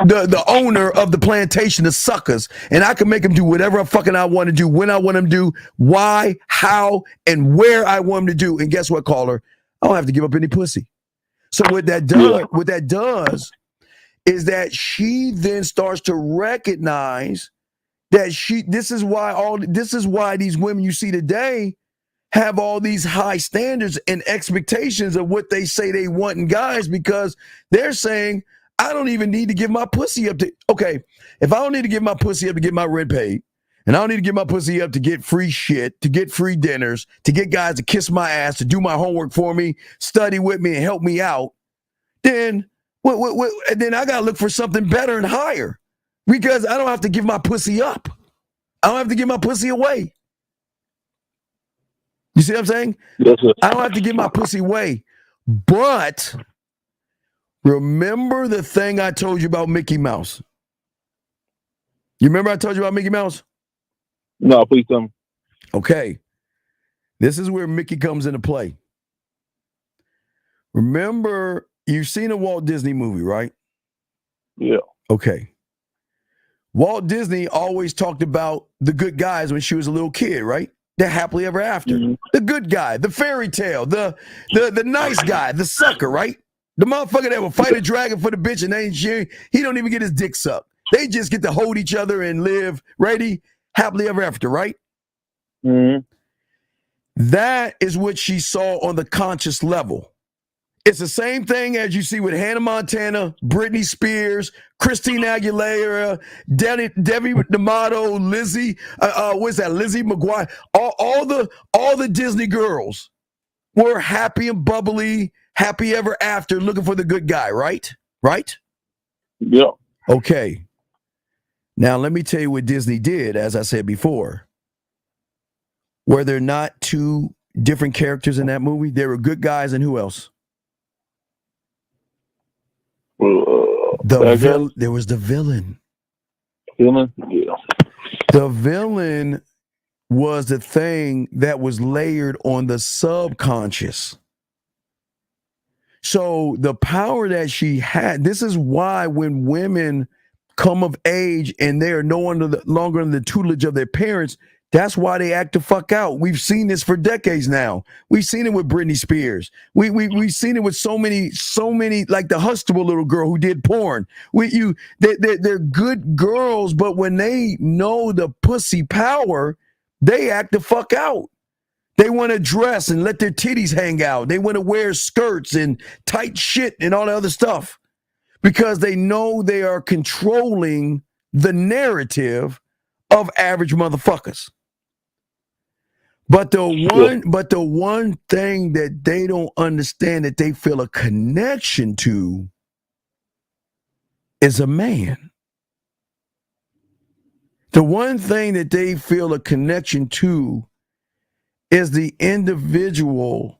M: the owner of the plantation, the suckers, and I can make them do whatever I want to do, when I want them to do, why, how, and where I want them to do. And guess what, caller? I don't have to give up any pussy. So what that does is that she then starts to recognize that this is why these women you see today have all these high standards and expectations of what they say they want in guys, because they're saying, I don't even need to give my pussy up to, okay, if I don't need to give my pussy up to get my rent paid, and I don't need to give my pussy up to get free shit, to get free dinners, to get guys to kiss my ass, to do my homework for me, study with me, and help me out, then then I got to look for something better and higher, because I don't have to give my pussy up. I don't have to give my pussy away. You see what I'm saying?
N: Yes, sir.
M: I don't have to give my pussy away. But remember the thing I told you about Mickey Mouse? You remember I told you about Mickey Mouse?
N: No, please tell me.
M: Okay. This is where Mickey comes into play. Remember, you've seen a Walt Disney movie, right?
N: Yeah.
M: Okay. Walt Disney always talked about the good guys when she was a little kid, right? They're happily ever after. Mm-hmm. The good guy, the fairy tale, the nice guy, the sucker, right? The motherfucker that will fight a dragon for the bitch and he don't even get his dick sucked. They just get to hold each other and live, ready, happily ever after, right?
N: Mm-hmm.
M: That is what she saw on the conscious level. It's the same thing as you see with Hannah Montana, Britney Spears, Christina Aguilera, Debbie D'Amato, Lizzie, Lizzie McGuire. All the Disney girls were happy and bubbly, happy ever after, looking for the good guy, right? Right?
N: Yeah.
M: Okay. Now let me tell you what Disney did, as I said before. Were there not two different characters in that movie? There were good guys and who else? There was the villain.
N: Villain? Yeah.
M: The villain was the thing that was layered on the subconscious. So the power that she had, this is why when women come of age and they are no longer under the tutelage of their parents, that's why they act the fuck out. We've seen this for decades now. We've seen it with Britney Spears. We've seen it with so many, like the Huxtable little girl who did porn. They're good girls, but when they know the pussy power, they act the fuck out. They want to dress and let their titties hang out. They want to wear skirts and tight shit and all the other stuff because they know they are controlling the narrative of average motherfuckers. But the one thing that they don't understand that they feel a connection to is a man. The one thing that they feel a connection to is the individual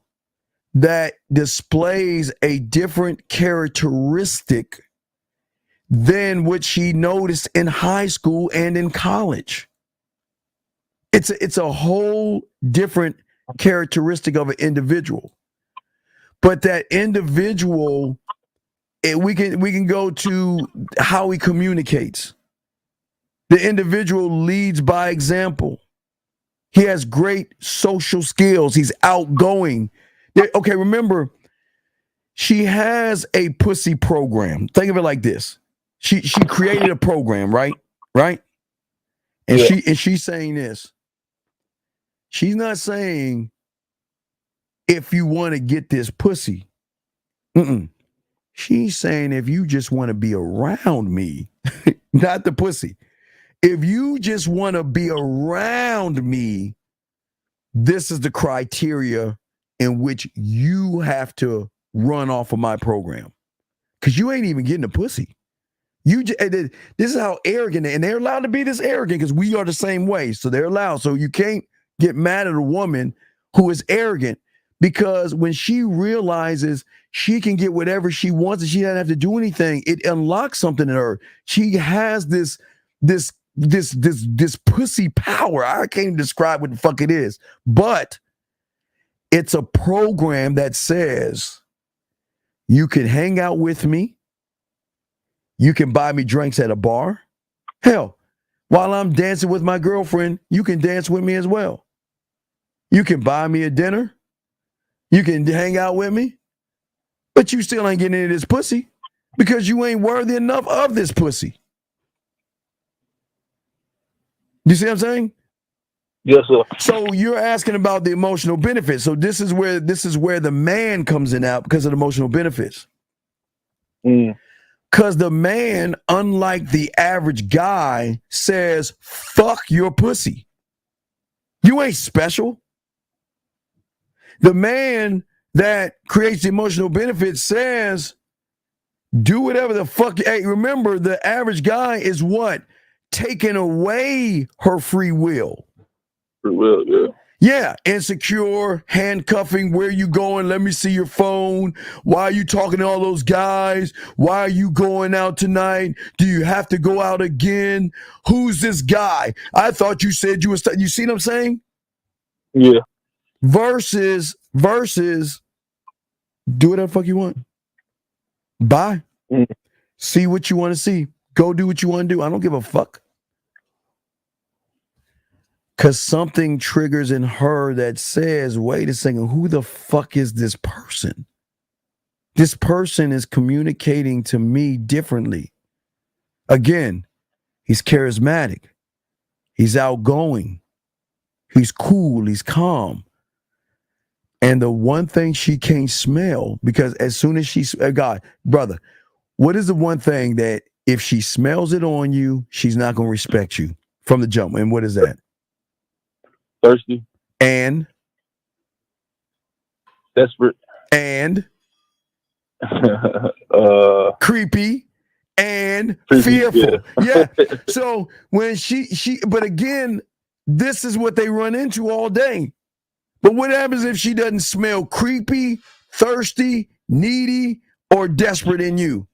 M: that displays a different characteristic than what she noticed in high school and in college. It's a whole different characteristic of an individual. But that individual, we can go to how he communicates. The individual leads by example. He has great social skills. He's outgoing. Okay, remember, she has a pussy program. Think of it like this. She created a program, right? Right? And she's saying this. She's not saying if you want to get this pussy. She's saying if you just want to be around me, not the pussy. If you just want to be around me, this is the criteria in which you have to run off of my program. Because you ain't even getting a pussy. This is how arrogant, and they're allowed to be this arrogant because we are the same way. So they're allowed. So you can't get mad at a woman who is arrogant, because when she realizes she can get whatever she wants and she doesn't have to do anything, it unlocks something in her. She has this pussy power. I can't even describe what the fuck it is, but it's a program that says you can hang out with me. You can buy me drinks at a bar. Hell, while I'm dancing with my girlfriend, you can dance with me as well. You can buy me a dinner. You can hang out with me. But you still ain't getting any of this pussy because you ain't worthy enough of this pussy. You see what I'm saying?
N: Yes, sir.
M: So you're asking about the emotional benefits. So this is where the man comes in out because of the emotional benefits. Because the man, unlike the average guy, says, fuck your pussy. You ain't special. The man that creates the emotional benefits says, do whatever the fuck. Hey, remember, the average guy is what? Taking away her free will.
N: Free will, yeah.
M: Yeah, insecure, handcuffing, where you going? Let me see your phone. Why are you talking to all those guys? Why are you going out tonight? Do you have to go out again? Who's this guy? I thought you said you was, you see what I'm saying?
N: Yeah.
M: Versus, do whatever the fuck you want. Bye. See what you want to see. Go do what you want to do. I don't give a fuck. Because something triggers in her that says, wait a second, who the fuck is this person? This person is communicating to me differently. Again, he's charismatic. He's outgoing. He's cool. He's calm. And the one thing she can't smell, because as soon as she, God, brother, what is the one thing that if she smells it on you, she's not going to respect you from the jump? And what is that?
N: Thirsty.
M: And?
N: Desperate.
M: And? Creepy. And fearful. Yeah. So when she, but again, this is what they run into all day. But what happens if she doesn't smell creepy, thirsty, needy, or desperate in you?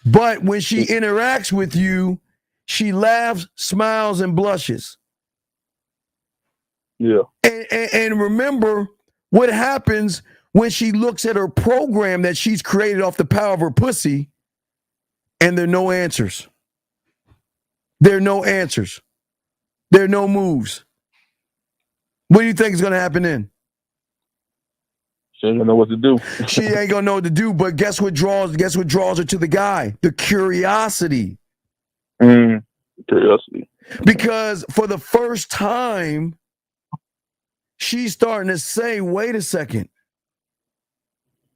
M: But when she interacts with you, she laughs, smiles, and blushes.
N: Yeah.
M: And remember what happens when she looks at her program that she's created off the power of her pussy, and there are no answers. There are no answers. There are no moves. What do you think is going to happen then?
N: She ain't gonna know what to do.
M: She ain't gonna know what to do. But guess what draws her to the guy? The curiosity.
N: Curiosity.
M: Because for the first time, she's starting to say, "Wait a second."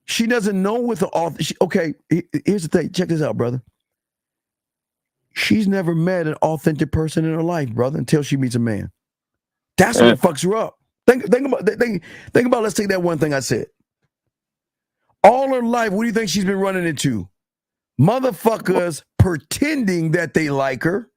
M: She doesn't know what the author. Okay, here's the thing. Check this out, brother. She's never met an authentic person in her life, brother, until she meets a man. That's what fucks her up. Think about. Let's take that one thing I said. All her life, what do you think she's been running into? Motherfuckers pretending that they like her,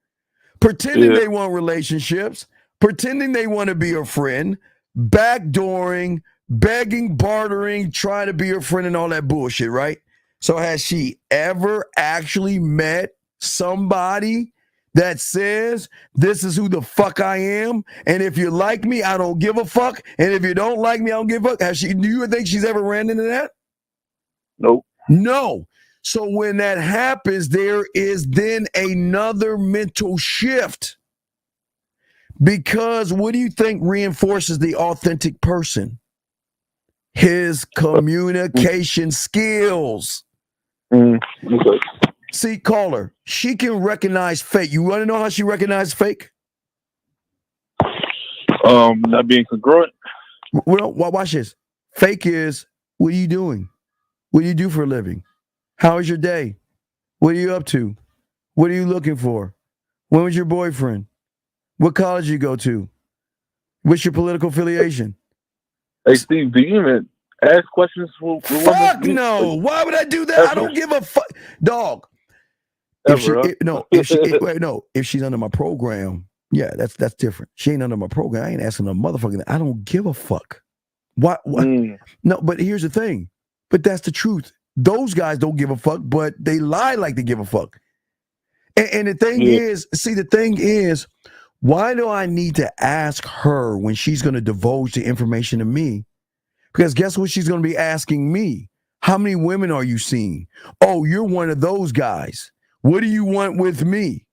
M: pretending they want relationships, pretending they want to be her friend, backdooring, begging, bartering, trying to be her friend, and all that bullshit, right? So has she ever actually met somebody that says, this is who the fuck I am, and if you like me, I don't give a fuck, and if you don't like me, I don't give a fuck? Do you think she's ever ran into that?
N: Nope.
M: No. So when that happens, there is then another mental shift. Because what do you think reinforces the authentic person? His communication skills.
N: Okay.
M: See, caller, she can recognize fake. You want to know how she recognizes fake?
N: Not being congruent.
M: Well, watch this. Fake is, what are you doing? What do you do for a living? How is your day? What are you up to? What are you looking for? When was your boyfriend? What college you go to? What's your political affiliation?
N: Hey, Steve, do you even ask questions for
M: Fuck no. Why would I do that? I don't give a fuck. Dog. If she's under my program, yeah, that's different. She ain't under my program. I ain't asking no motherfucking. I don't give a fuck. What? No, but here's the thing. But that's the truth. Those guys don't give a fuck, but they lie like they give a fuck. And the thing is, why do I need to ask her when she's going to divulge the information to me? Because guess what she's going to be asking me? How many women are you seeing? Oh, you're one of those guys. What do you want with me?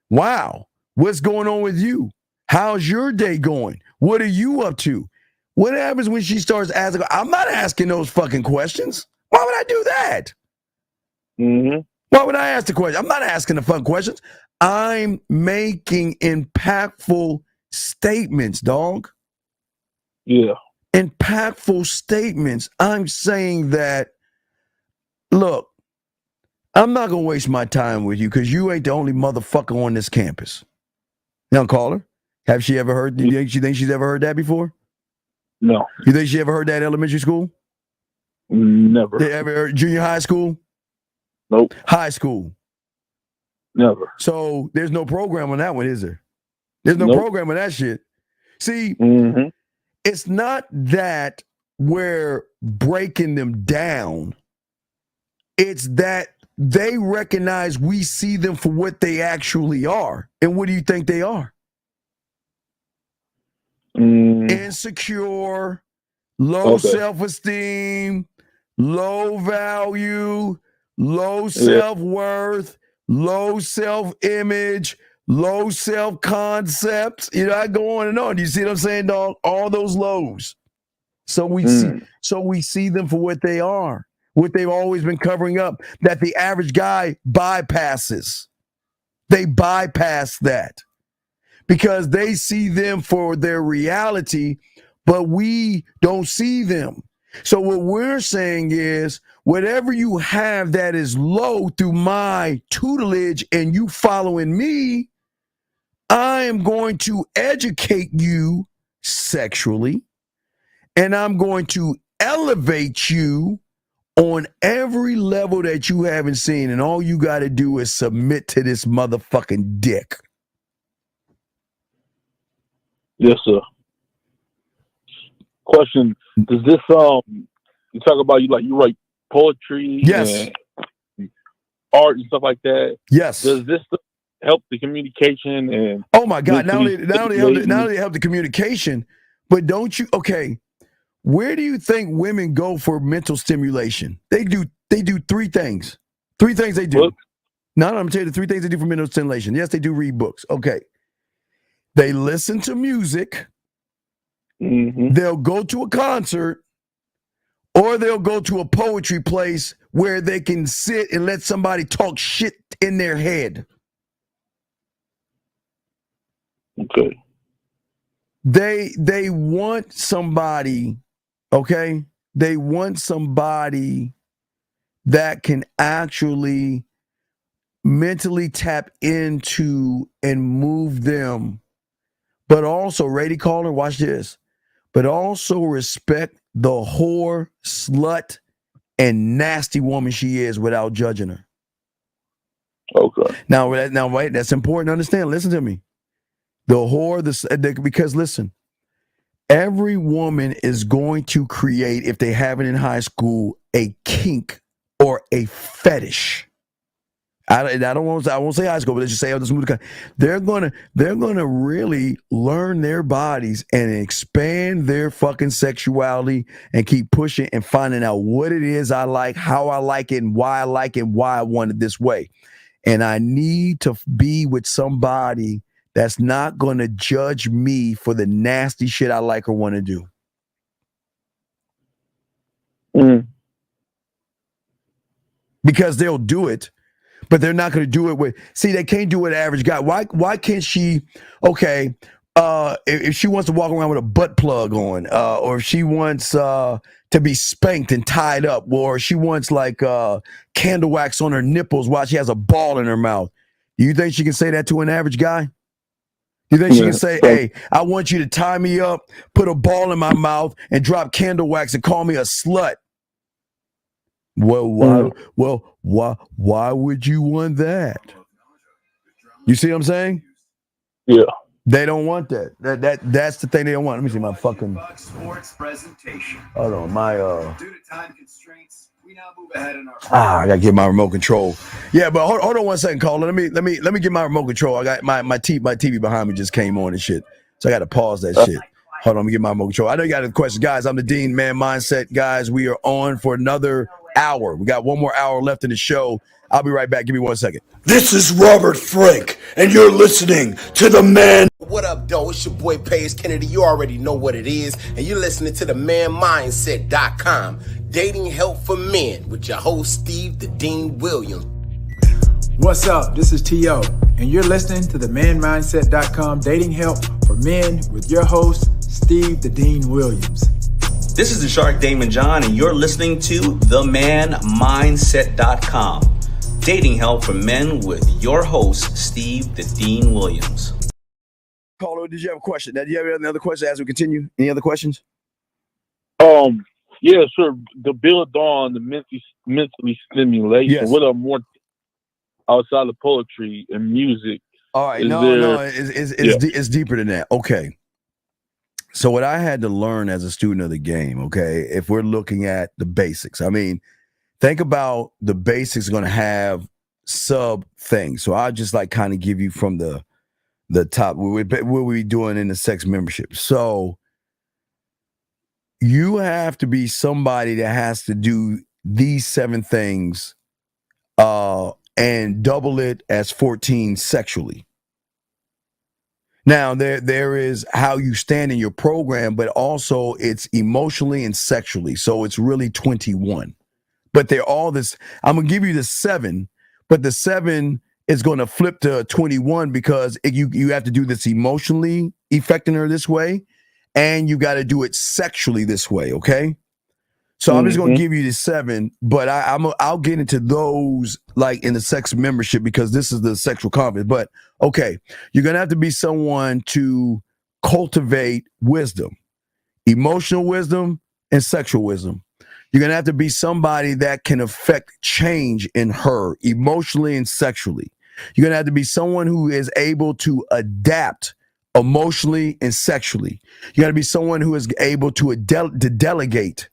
M: Wow. What's going on with you? How's your day going? What are you up to? What happens when she starts asking? I'm not asking those fucking questions. Why would I do that?
N: Mm-hmm.
M: Why would I ask the question? I'm not asking the fun questions. I'm making impactful statements, dog.
N: Yeah.
M: Impactful statements. I'm saying that, look, I'm not going to waste my time with you because you ain't the only motherfucker on this campus. Now, call her. Have she ever heard? Do you think she's ever heard that before?
N: No.
M: You think she ever heard that in elementary school?
N: Never.
M: They ever heard junior high school?
N: Nope.
M: High school?
N: Never.
M: So there's no program on that one, is there? There's no program on that shit. See, it's not that we're breaking them down. It's that they recognize we see them for what they actually are. And what do you think they are? Insecure, low self-esteem, low value, low self-worth, low self-image, low self-concept. You know, I go on and on. You see what I'm saying, dog? All those lows. So we see them for what they are, what they've always been covering up, that the average guy bypasses. They bypass that because they see them for their reality, but we don't see them. So what we're saying is, whatever you have that is low through my tutelage and you following me, I am going to educate you sexually, and I'm going to elevate you on every level that you haven't seen, and all you got to do is submit to this motherfucking dick.
N: Yes, sir. Question: does this you talk about you write poetry,
M: yes,
N: and art and stuff like that?
M: Yes.
N: Does this help the communication and?
M: Oh my God! Not only help the communication, but don't you? Okay, where do you think women go for mental stimulation? They do three things. Three things they do. No, I'm gonna tell you the three things they do for mental stimulation. Yes, they do read books. Okay, they listen to music. They'll go to a concert, or they'll go to a poetry place where they can sit and let somebody talk shit in their head.
N: Okay.
M: They want somebody, okay? They want somebody that can actually mentally tap into and move them, but also, ready, caller, watch this, but also respect the whore, slut, and nasty woman she is without judging her.
N: Okay.
M: Now wait, that's important to understand. Listen to me. The whore, because listen, every woman is going to create, if they have it in high school, a kink or a fetish. I won't say high school, but let's just say they're gonna really learn their bodies and expand their fucking sexuality and keep pushing and finding out what it is I like, how I like it, and why I want it this way. And I need to be with somebody that's not going to judge me for the nasty shit I like or want to do. Because they'll do it, but they're not going to do it with, see, they can't do it average guy. Why can't she, okay, if she wants to walk around with a butt plug on, or if she wants to be spanked and tied up, or she wants like candle wax on her nipples while she has a ball in her mouth, Do you think she can say that to an average guy? Do you think she can say, hey, I want you to tie me up, put a ball in my mouth, and drop candle wax and call me a slut? Well, why would you want that? You see what I'm saying?
N: Yeah.
M: They don't want that. That's the thing they don't want. Let me see my fucking
O: sports presentation.
M: Hold on, my
O: Due to time constraints, we now move ahead in our
M: I gotta get my remote control. Yeah, but hold on 1 second, caller. Let me get my remote control. I got my TV behind me just came on and shit. So I gotta pause that shit. Hold on, let me get my remote control. I know you got a question. Guys, I'm the Dean Man Mindset. Guys, we are on for another hour. We got 1 more hour left in the show. I'll be right back. Give me 1 second.
G: This is Robert Frank, and you're listening to the man.
H: What up, though? It's your boy Paige Kennedy. You already know what it is, and you're listening to the manmindset.com. Dating help for men with your host, Steve the Dean Williams.
O: What's up? This is T.O., and you're listening to the manmindset.com dating help for men with your host, Steve the Dean Williams.
P: This is the Shark Damon John, and you're listening to themanmindset.com. Dating help for men with your host, Steve the Dean Williams.
M: Caller, did you have a question? Did you have any other questions as we continue? Any other questions?
N: Yeah, sure. To build on the mentally stimulation,
M: Yes.
N: what are more outside of poetry and music?
M: All right, it's deeper than that. Okay. So what I had to learn as a student of the game, okay, if we're looking at the basics, I mean, think about the basics are going to have sub things. So I'll just like kind of give you from the top, what we doing in the sex membership. So you have to be somebody that has to do these 7 things and double it as 14 sexually. Now, there is how you stand in your program, but also it's emotionally and sexually. So it's really 21. But they're all this. I'm going to give you the 7, but the 7 is going to flip to 21 because you have to do this emotionally affecting her this way, and you got to do it sexually this way, okay? So I'm just going to give you the 7, but I'll get into those like in the sex membership because this is the sexual confidence. But okay, you're going to have to be someone to cultivate wisdom, emotional wisdom and sexual wisdom. You're going to have to be somebody that can affect change in her emotionally and sexually. You're going to have to be someone who is able to adapt emotionally and sexually. You got to be someone who is able to delegate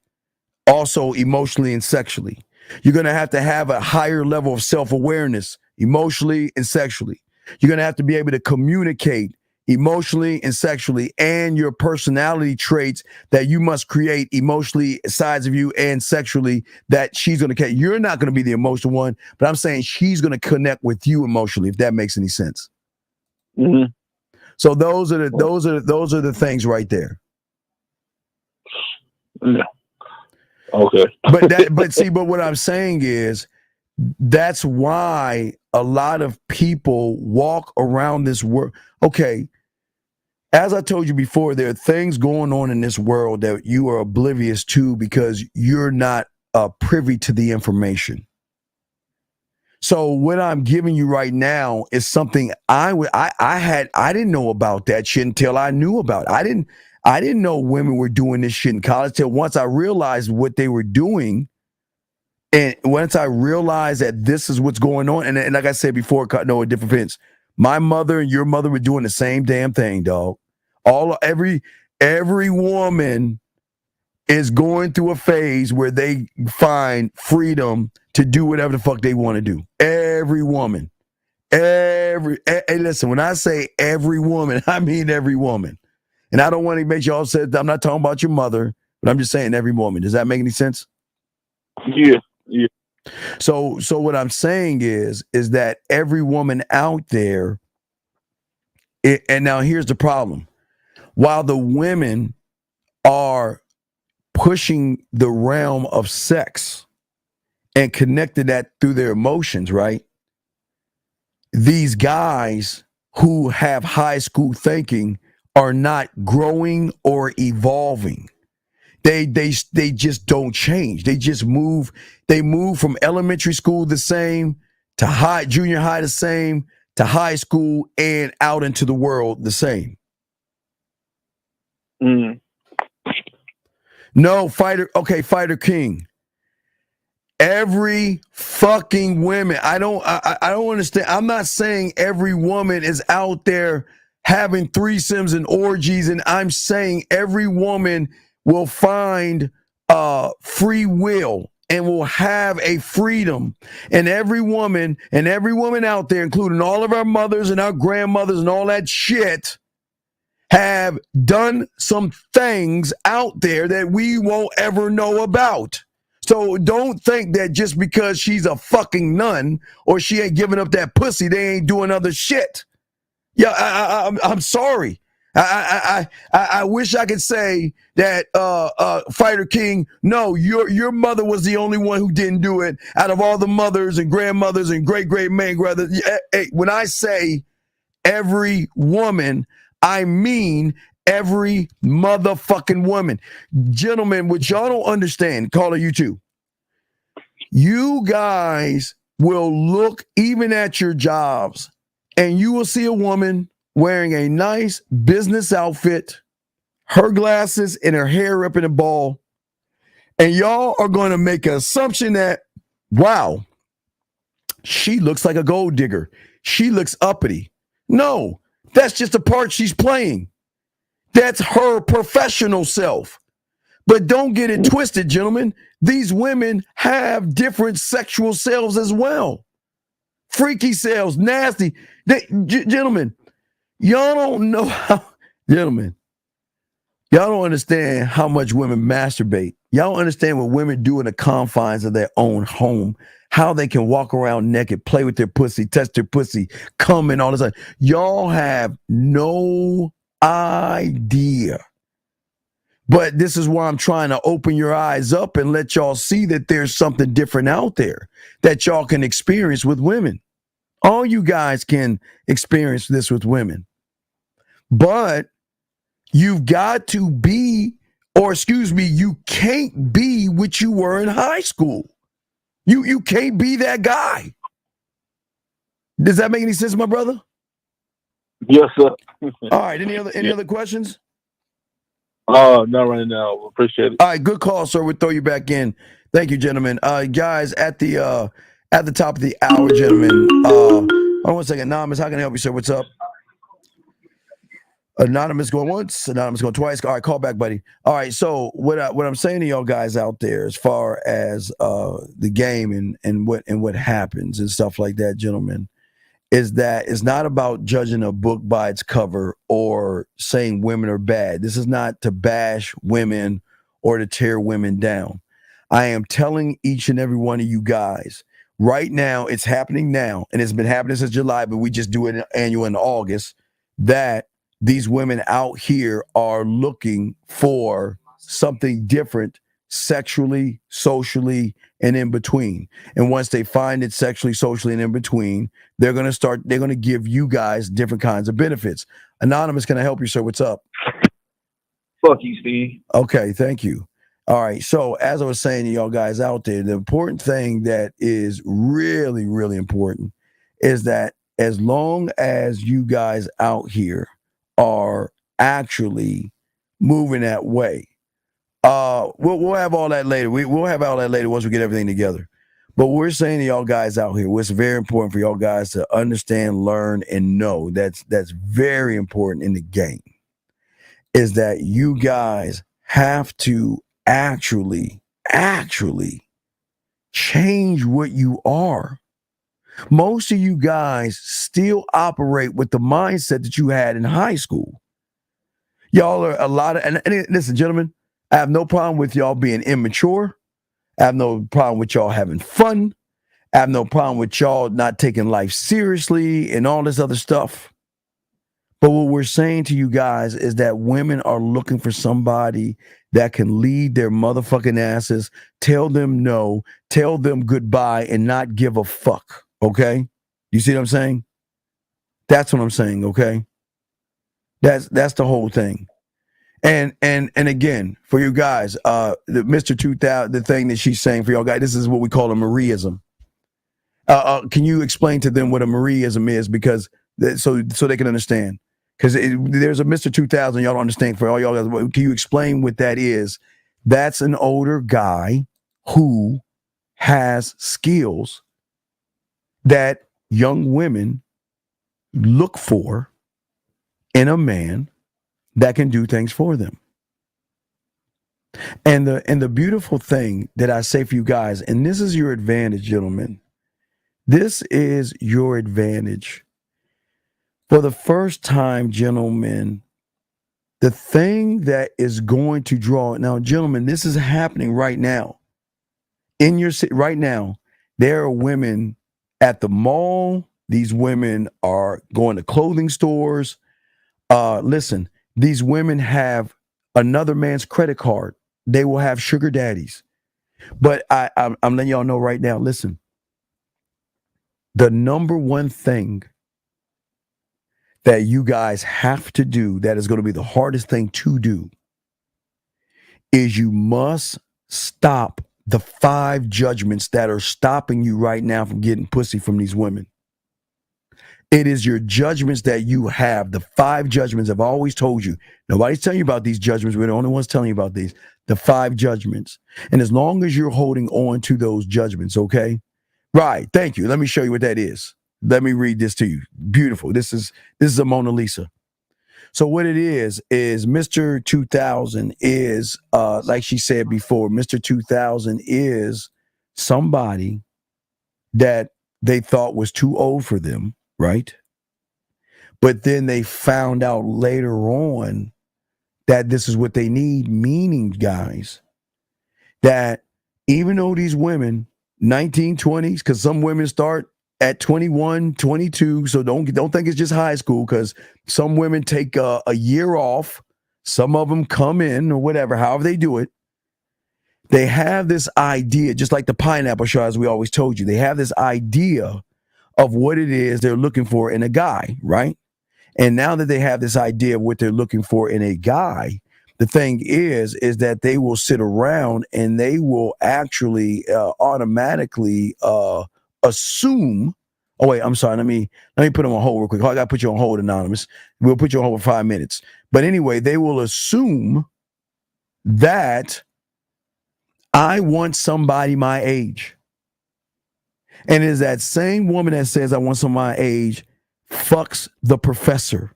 M: also emotionally and sexually. You're going to have a higher level of self-awareness emotionally and sexually. You're going to have to be able to communicate emotionally and sexually, and your personality traits that you must create emotionally, sides of you and sexually that she's going to. You're not going to be the emotional one, but I'm saying she's going to connect with you emotionally, if that makes any sense.
N: Mm-hmm.
M: So those are the things right there.
N: Yeah. Okay.
M: But what I'm saying is that's why a lot of people walk around this world. Okay. As I told you before, there are things going on in this world that you are oblivious to because you're not privy to the information. So what I'm giving you right now is something I didn't know about that shit until I knew about it. I didn't know women were doing this shit in college till once I realized what they were doing. And once I realized that this is what's going on, and like I said before, no different fence. My mother and your mother were doing the same damn thing, dog. Every woman is going through a phase where they find freedom to do whatever the fuck they want to do. Every woman. Hey, listen, when I say every woman, I mean every woman. And I don't want to make y'all say, I'm not talking about your mother, but I'm just saying every woman. Does that make any sense?
N: Yeah. Yeah.
M: So what I'm saying is that every woman out there, and now here's the problem. While the women are pushing the realm of sex and connected that through their emotions, right? These guys who have high school thinking are not growing or evolving. They just don't change. They just move. They move from elementary school the same to junior high the same to high school and out into the world the same? No, Fighter King. Every fucking woman. I don't understand. I'm not saying every woman is out there having threesomes and orgies, and I'm saying every woman will find free will and will have a freedom. And every woman out there, including all of our mothers and our grandmothers and all that shit, have done some things out there that we won't ever know about. So don't think that just because she's a fucking nun or she ain't giving up that pussy, they ain't doing other shit. Yeah, I'm sorry. I wish I could say that Fighter King, no, your mother was the only one who didn't do it out of all the mothers and grandmothers and great grandmothers. Hey, when I say every woman, I mean every motherfucking woman. Gentlemen, what y'all don't understand, caller, you too. You guys will look even at your jobs and you will see a woman wearing a nice business outfit, her glasses and her hair up in a ball. And y'all are going to make an assumption that, wow, she looks like a gold digger. She looks uppity. No, that's just the part she's playing. That's her professional self. But don't get it twisted, gentlemen. These women have different sexual selves as well. Freaky selves, nasty. Gentlemen, y'all don't know how, y'all don't understand how much women masturbate. Y'all don't understand what women do in the confines of their own home, how they can walk around naked, play with their pussy, touch their pussy, come and all this. Y'all have no idea. But this is why I'm trying to open your eyes up and let y'all see that there's something different out there that y'all can experience with women. All you guys can experience this with women. But you've got to be, or excuse me, you can't be what you were in high school. You can't be that guy. Does that make any sense, my brother?
N: Yes, sir.
M: All right. Any other questions?
N: Not right now. Appreciate it.
M: All right, good call, sir. We'll throw you back in. Thank you, gentlemen. Guys, at the top of the hour, gentlemen. Hold on 1 second. Anonymous, how can I help you, sir? What's up? Anonymous going once, anonymous going twice. All right, call back, buddy. All right, so what I'm saying to y'all guys out there, as far as the game and what happens and stuff like that, gentlemen, is that it's not about judging a book by its cover or saying women are bad. This is not to bash women or to tear women down. I am telling each and every one of you guys right now, it's happening now, and it's been happening since July, but we just do it annual in August, that these women out here are looking for something different sexually, socially, and in between. And once they find it sexually, socially, and in between, they're going to give you guys different kinds of benefits. Anonymous, can I help you, sir? What's up?
Q: Fuck you, Steve.
M: Okay, thank you. All right, so as I was saying to y'all guys out there, the important thing that is really, really important is that as long as you guys out here are actually moving that way, we'll have all that later. We'll have all that later once we get everything together. But we're saying to y'all guys out here, what's very important for y'all guys to understand, learn, and know, that's very important in the game, is that you guys have to actually change what you are. Most of you guys still operate with the mindset that you had in high school. Y'all are a lot of, and listen, gentlemen, I have no problem with y'all being immature. I have no problem with y'all having fun. I have no problem with y'all not taking life seriously and all this other stuff. But what we're saying to you guys is that women are looking for somebody that can lead their motherfucking asses, tell them no, tell them goodbye, and not give a fuck. Okay? You see what I'm saying? That's what I'm saying, okay? That's the whole thing. And again, for you guys, the Mr. 2000, the thing that she's saying for y'all guys, this is what we call a Mariaism. Can you explain to them what a Mariism is, because so they can understand? Because there's a Mr. 2000, y'all don't understand. For all y'all guys, can you explain what that is? That's an older guy who has skills that young women look for in a man that can do things for them. And the beautiful thing that I say for you guys, and this is your advantage, gentlemen. This is your advantage. For the first time, gentlemen, the thing that is going to draw, now, gentlemen, this is happening right now. In your city, right now, there are women at the mall. These women are going to clothing stores. Listen, these women have another man's credit card. They will have sugar daddies. But I'm letting y'all know right now, listen, the number one thing that you guys have to do, that is going to be the hardest thing to do, is you must stop the 5 judgments that are stopping you right now from getting pussy from these women. It is your judgments that you have. The 5 judgments I've always told you. Nobody's telling you about these judgments. We're the only ones telling you about these. The 5 judgments. And as long as you're holding on to those judgments, okay? Right. Thank you. Let me show you what that is. Let me read this to you. Beautiful. This is a Mona Lisa. So what it is Mr. 2000 is, like she said before, Mr. 2000 is somebody that they thought was too old for them, right? But then they found out later on that this is what they need, meaning, guys, that even though these women, 1920s, because some women start at 21, 22, so don't think it's just high school, because some women take a year off. Some of them come in or whatever, however they do it. They have this idea, just like the pineapple show, as we always told you. They have this idea of what it is they're looking for in a guy, right? And now that they have this idea of what they're looking for in a guy, the thing is that they will sit around and they will actually automatically assume. Oh wait, I'm sorry. Let me put them on hold real quick. I gotta put you on hold, Anonymous. We'll put you on hold for 5 minutes. But anyway, they will assume that I want somebody my age. And it is that same woman that says I want somebody my age fucks the professor,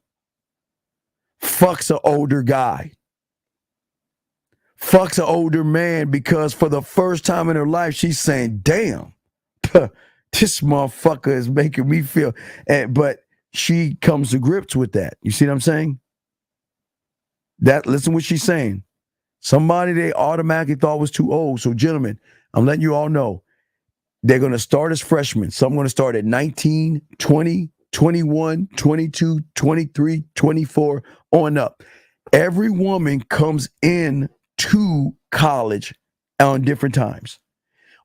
M: fucks an older guy, fucks an older man, because for the first time in her life, she's saying, damn, this motherfucker is making me feel, but she comes to grips with that. You see what I'm saying? Listen what she's saying. Somebody they automatically thought was too old. So gentlemen, I'm letting you all know, they're going to start as freshmen. Some are going to start at 19, 20, 21, 22, 23, 24, on up. Every woman comes in to college on different times,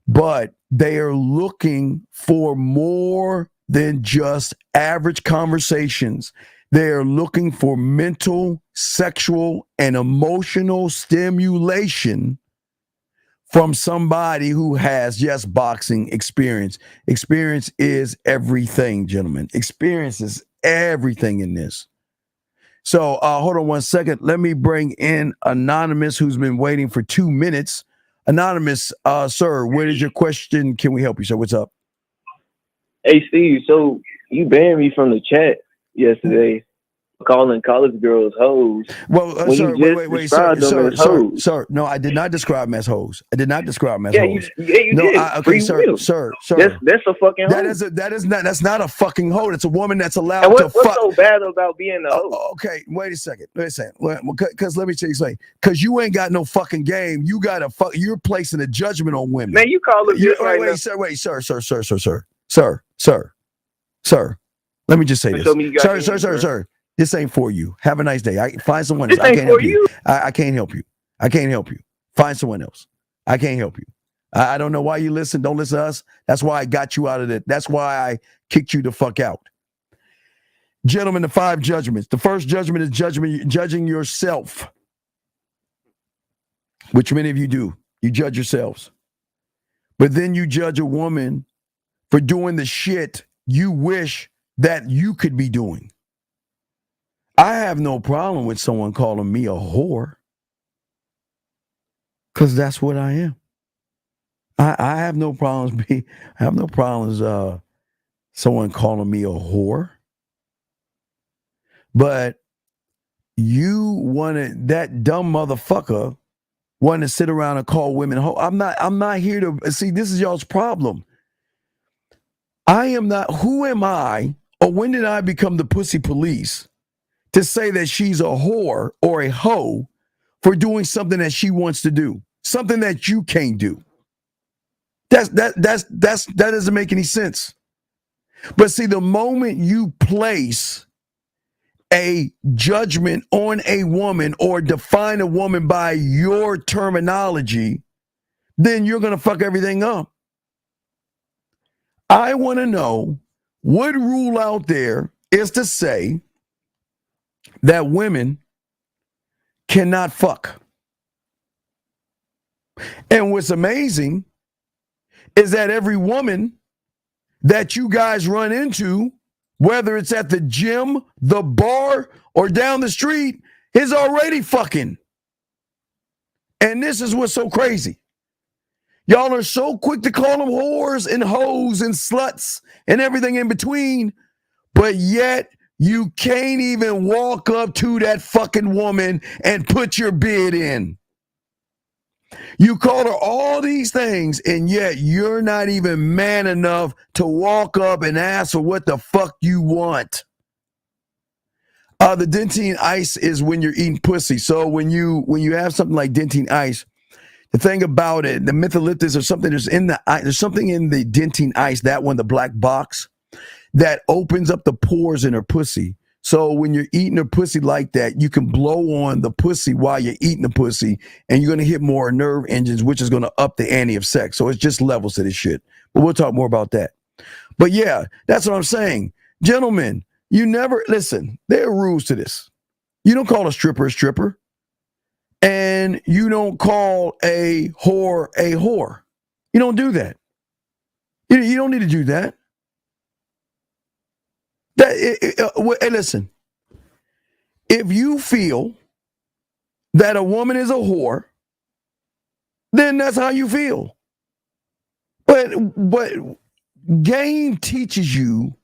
M: but they are looking for more than just average conversations. They are looking for mental, sexual, and emotional stimulation from somebody who has just boxing experience. Experience is everything, gentlemen. Experience is everything in this. So hold on 1 second. Let me bring in Anonymous, who's been waiting for 2 minutes. Anonymous, sir, what is your question? Can we help you, sir? What's up?
Q: Hey, Steve, so you banned me from the chat yesterday, calling college girls hoes.
M: Well, sir, wait, sir. No, I did not describe them as hoes. I did not describe them as hoes.
Q: You did.
M: Okay, sir.
Q: That's a fucking hoe.
M: That's not a fucking hoe. It's a woman that's allowed to fuck.
Q: What's so bad about being a hoe?
M: Okay, wait a second. Because let me tell you something. Because you ain't got no fucking game. You got to fuck. You're placing a judgment on women.
Q: Man, you call them just right now.
M: Sir. Let me just say this. Sir. This ain't for you. Have a nice day. Find someone else. I can't help you. I can't help you. I can't help you. Find someone else. I can't help you. I don't know why you listen. Don't listen to us. That's why I got you out of it. That's why I kicked you the fuck out. Gentlemen, the 5 judgments. The first judgment is judging yourself, which many of you do. You judge yourselves. But then you judge a woman for doing the shit you wish that you could be doing. I have no problem with someone calling me a whore, because that's what I am. I have no problems someone calling me a whore. But that dumb motherfucker wanted to sit around and call women hoe. I'm not here to see, this is y'all's problem. I am not, who am I, or when did I become the pussy police to say that she's a whore or a hoe for doing something that she wants to do, something that you can't do? That doesn't make any sense. But see, the moment you place a judgment on a woman or define a woman by your terminology, then you're going to fuck everything up. I want to know what rule out there is to say that women cannot fuck. And what's amazing is that every woman that you guys run into, whether it's at the gym, the bar, or down the street, is already fucking. And this is what's so crazy. Y'all are so quick to call them whores and hoes and sluts and everything in between, but yet you can't even walk up to that fucking woman and put your bid in. You call her all these things, and yet you're not even man enough to walk up and ask for what the fuck you want. The Dentine Ice is when you're eating pussy. So when you have something like Dentine Ice, the thing about it, the methylatus or something, there's something in the Dentine Ice, that one, the black box, that opens up the pores in her pussy. So when you're eating her pussy like that, you can blow on the pussy while you're eating the pussy, and you're going to hit more nerve engines, which is going to up the ante of sex. So it's just levels to this shit. But we'll talk more about that. But yeah, that's what I'm saying. Gentlemen, you never, listen, there are rules to this. You don't call a stripper, and you don't call a whore a whore. You don't do that. You don't need to do that. Hey, listen, if you feel that a woman is a whore, then that's how you feel. But game teaches you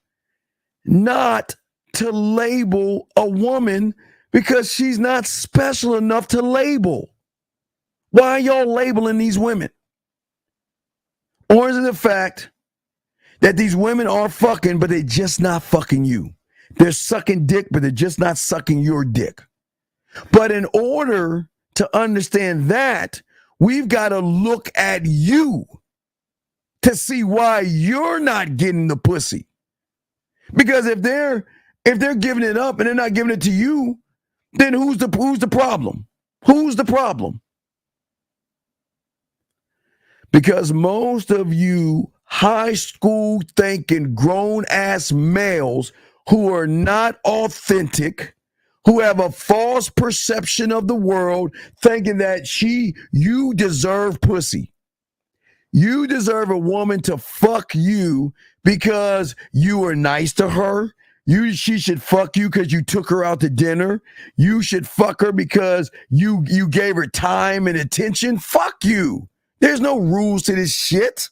M: not to label a woman because she's not special enough to label. Why are y'all labeling these women? Or is it the fact that these women are fucking, but they're just not fucking you? They're sucking dick, but they're just not sucking your dick. But in order to understand that, we've got to look at you to see why you're not getting the pussy. Because if they're giving it up and they're not giving it to you, then who's the problem? Who's the problem? Because most of you high school thinking grown ass males who are not authentic, who have a false perception of the world, thinking that you deserve pussy. You deserve a woman to fuck you because you were nice to her. She should fuck you because you took her out to dinner. You should fuck her because you gave her time and attention. Fuck you. There's no rules to this shit.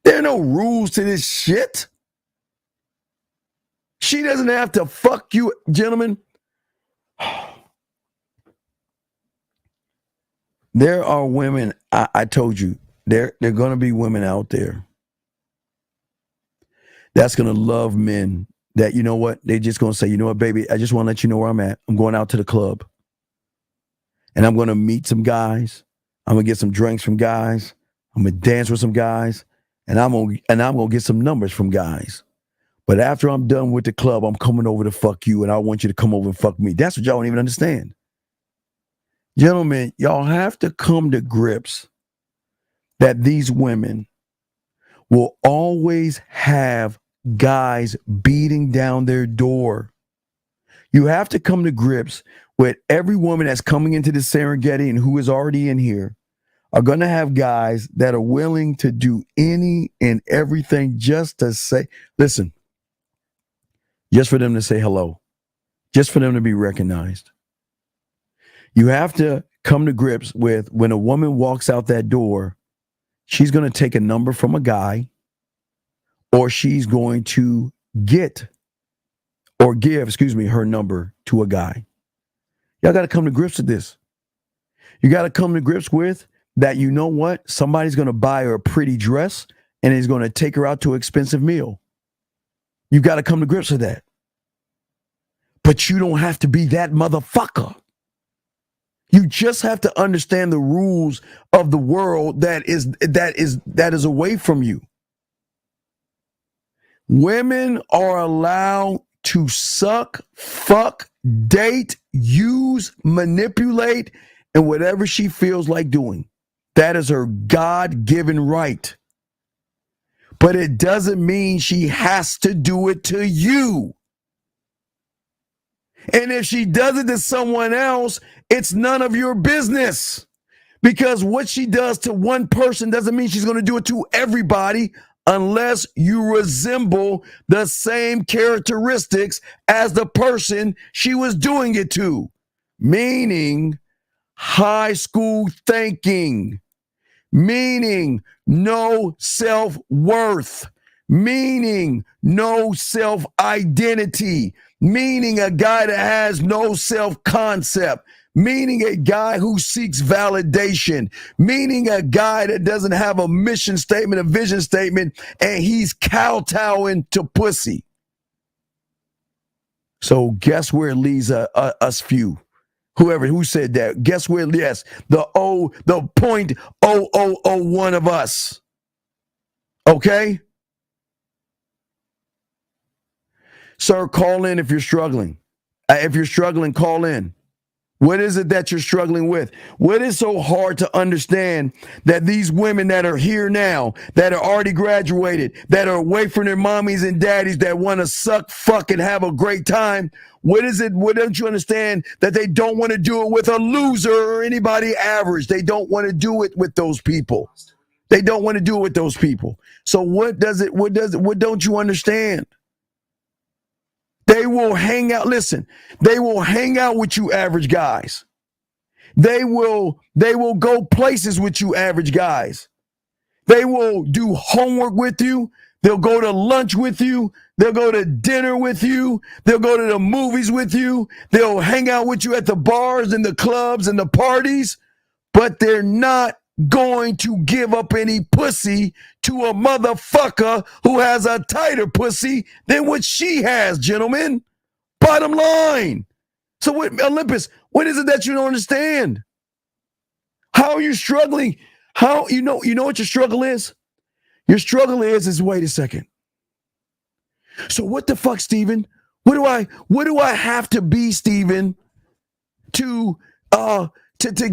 M: There are no rules to this shit. She doesn't have to fuck you, gentlemen. There are women, I told you, there are going to be women out there that's going to love men that, you know what, they just going to say, you know what, baby, I just want to let you know where I'm at. I'm going out to the club. And I'm going to meet some guys. I'm going to get some drinks from guys. I'm going to dance with some guys. And I'm going to get some numbers from guys. But after I'm done with the club, I'm coming over to fuck you, and I want you to come over and fuck me. That's what y'all don't even understand. Gentlemen, y'all have to come to grips that these women will always have guys beating down their door. You have to come to grips with every woman that's coming into the Serengeti and who is already in here. are going to have guys that are willing to do any and everything just to say, listen, just for them to say hello, just for them to be recognized. You have to come to grips with when a woman walks out that door, she's going to take a number from a guy, or she's going to give, her number to a guy. Y'all got to come to grips with this. You got to come to grips with that, you know what? Somebody's going to buy her a pretty dress and is going to take her out to an expensive meal. You got to come to grips with that. But you don't have to be that motherfucker. You just have to understand the rules of the world that is away from you. Women are allowed to suck, fuck, date, use, manipulate, and whatever she feels like doing. That is her God-given right. But it doesn't mean she has to do it to you. And if she does it to someone else, it's none of your business. Because what she does to one person doesn't mean she's going to do it to everybody unless you resemble the same characteristics as the person she was doing it to. Meaning high school thinking. Meaning no self-worth. Meaning no self-identity. Meaning a guy that has no self-concept. Meaning a guy who seeks validation. Meaning a guy that doesn't have a mission statement, a vision statement, and he's kowtowing to pussy. So guess where it leaves us few? Who said that? Guess where? Yes, the 0.0001 of us. Okay? Sir, call in if you're struggling. If you're struggling, call in. What is it that you're struggling with? What is so hard to understand that these women that are here now, that are already graduated, that are away from their mommies and daddies, that want to suck, fuck, and have a great time, what is it? What don't you understand? That they don't want to do it with a loser or anybody average. They don't want to do it with those people. They don't want to do it with those people. So what don't you understand? They will hang out. Listen, they will hang out with you average guys. They will go places with you average guys. They will do homework with you. They'll go to lunch with you. They'll go to dinner with you. They'll go to the movies with you. They'll hang out with you at the bars and the clubs and the parties, but they're not going to give up any pussy to a motherfucker who has a tighter pussy than what she has, gentlemen. Bottom line. So what, Olympus, what is it that you don't understand? How are you struggling? How you know what your struggle is? Your struggle is wait a second. So what the fuck, Steven? What do I have to be, Steven, to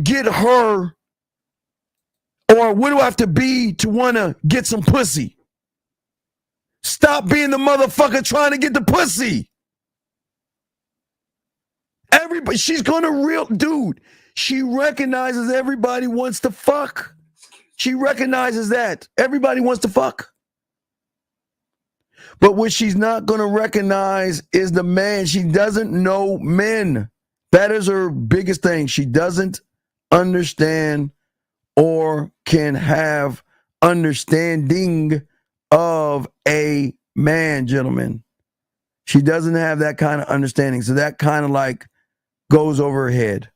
M: get her? Or what do I have to be to want to get some pussy? Stop being the motherfucker trying to get the pussy. Everybody, she's gonna dude, she recognizes everybody wants to fuck. She recognizes that. Everybody wants to fuck. But what she's not gonna recognize is the man. She doesn't know men. That is her biggest thing. She doesn't understand or can have understanding of a man, gentlemen. She doesn't have that kind of understanding. So that kind of like goes over her head.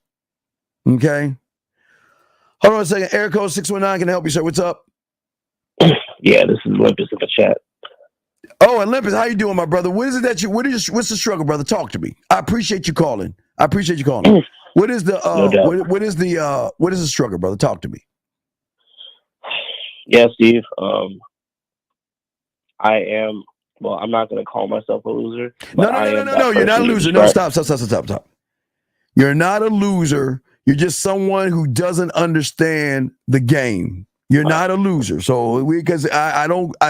M: Okay? Hold on a second. Air code 619 can I help you, sir. What's up?
R: Yeah, this is Olympus in the chat.
M: Oh, Olympus, how you doing, my brother? What is it that what's the struggle, brother? Talk to me. I appreciate you calling. What is the what is the struggle, brother? Talk to me.
R: Yeah, Steve. I'm not going to call myself a loser.
M: No. You're not a loser. No, stop. You're not a loser. You're just someone who doesn't understand the game. You're not a loser. So because I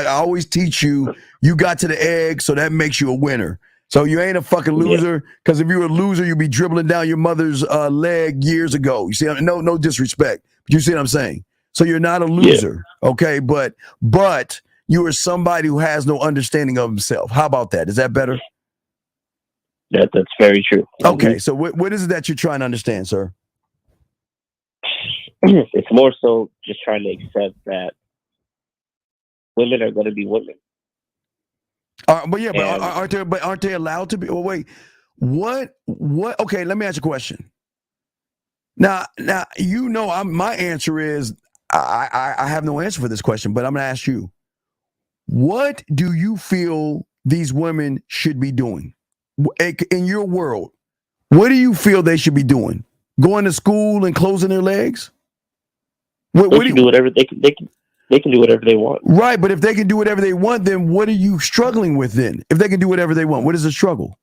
M: always teach you got to the egg, so that makes you a winner. So you ain't a fucking loser, because if you were a loser, you'd be dribbling down your mother's leg years ago. You see, no disrespect. But you see what I'm saying? So you're not a loser, okay? But you are somebody who has no understanding of himself. How about that? Is that better?
R: That's very true.
M: Okay, so what is it that you're trying to understand, sir?
R: It's more so just trying to accept that women are going to be women.
M: Aren't they allowed to be? Well, wait, what? Okay, let me ask you a question. Now, my answer is I have no answer for this question, but I'm going to ask you. What do you feel these women should be doing in your world? What do you feel they should be doing? Going to school and closing their legs?
R: They can do whatever they can do whatever they want.
M: Right, but if they can do whatever they want, then what are you struggling with then? If they can do whatever they want, what is the struggle?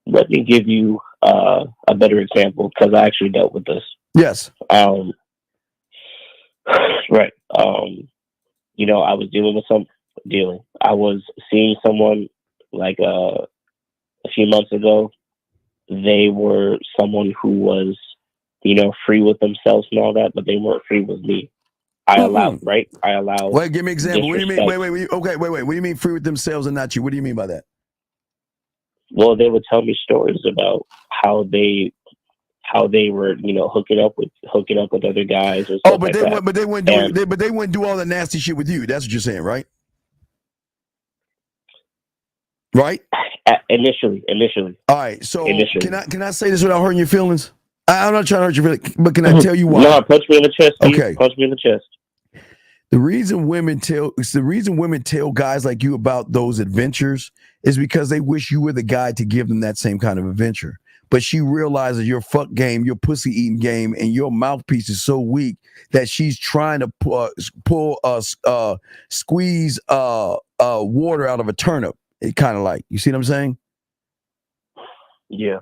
R: Let me give you a better example because I actually dealt with this.
M: Yes.
R: Right. I was I was seeing someone like a few months ago. They were someone who was, free with themselves and all that, but they weren't free with me. I allowed. Wait,
M: give me an example. What do you mean? Wait. Okay, wait. What do you mean free with themselves and not you? What do you mean by that?
R: Well, they would tell me stories about how they were, hooking up with other guys. And stuff
M: but they wouldn't do all the nasty shit with you. That's what you're saying, right? Right?
R: Initially.
M: All right. So can I say this without hurting your feelings? I'm not trying to hurt your feelings, but can I tell you why?
R: No, punch me in the chest. Steve.
M: Okay.
R: Punch me in the chest.
M: The reason women tell guys like you about those adventures is because they wish you were the guy to give them that same kind of adventure. But she realizes your fuck game, your pussy eating game, and your mouthpiece is so weak that she's trying to squeeze water out of a turnip. It kind of like, you see what I'm saying?
R: Yeah.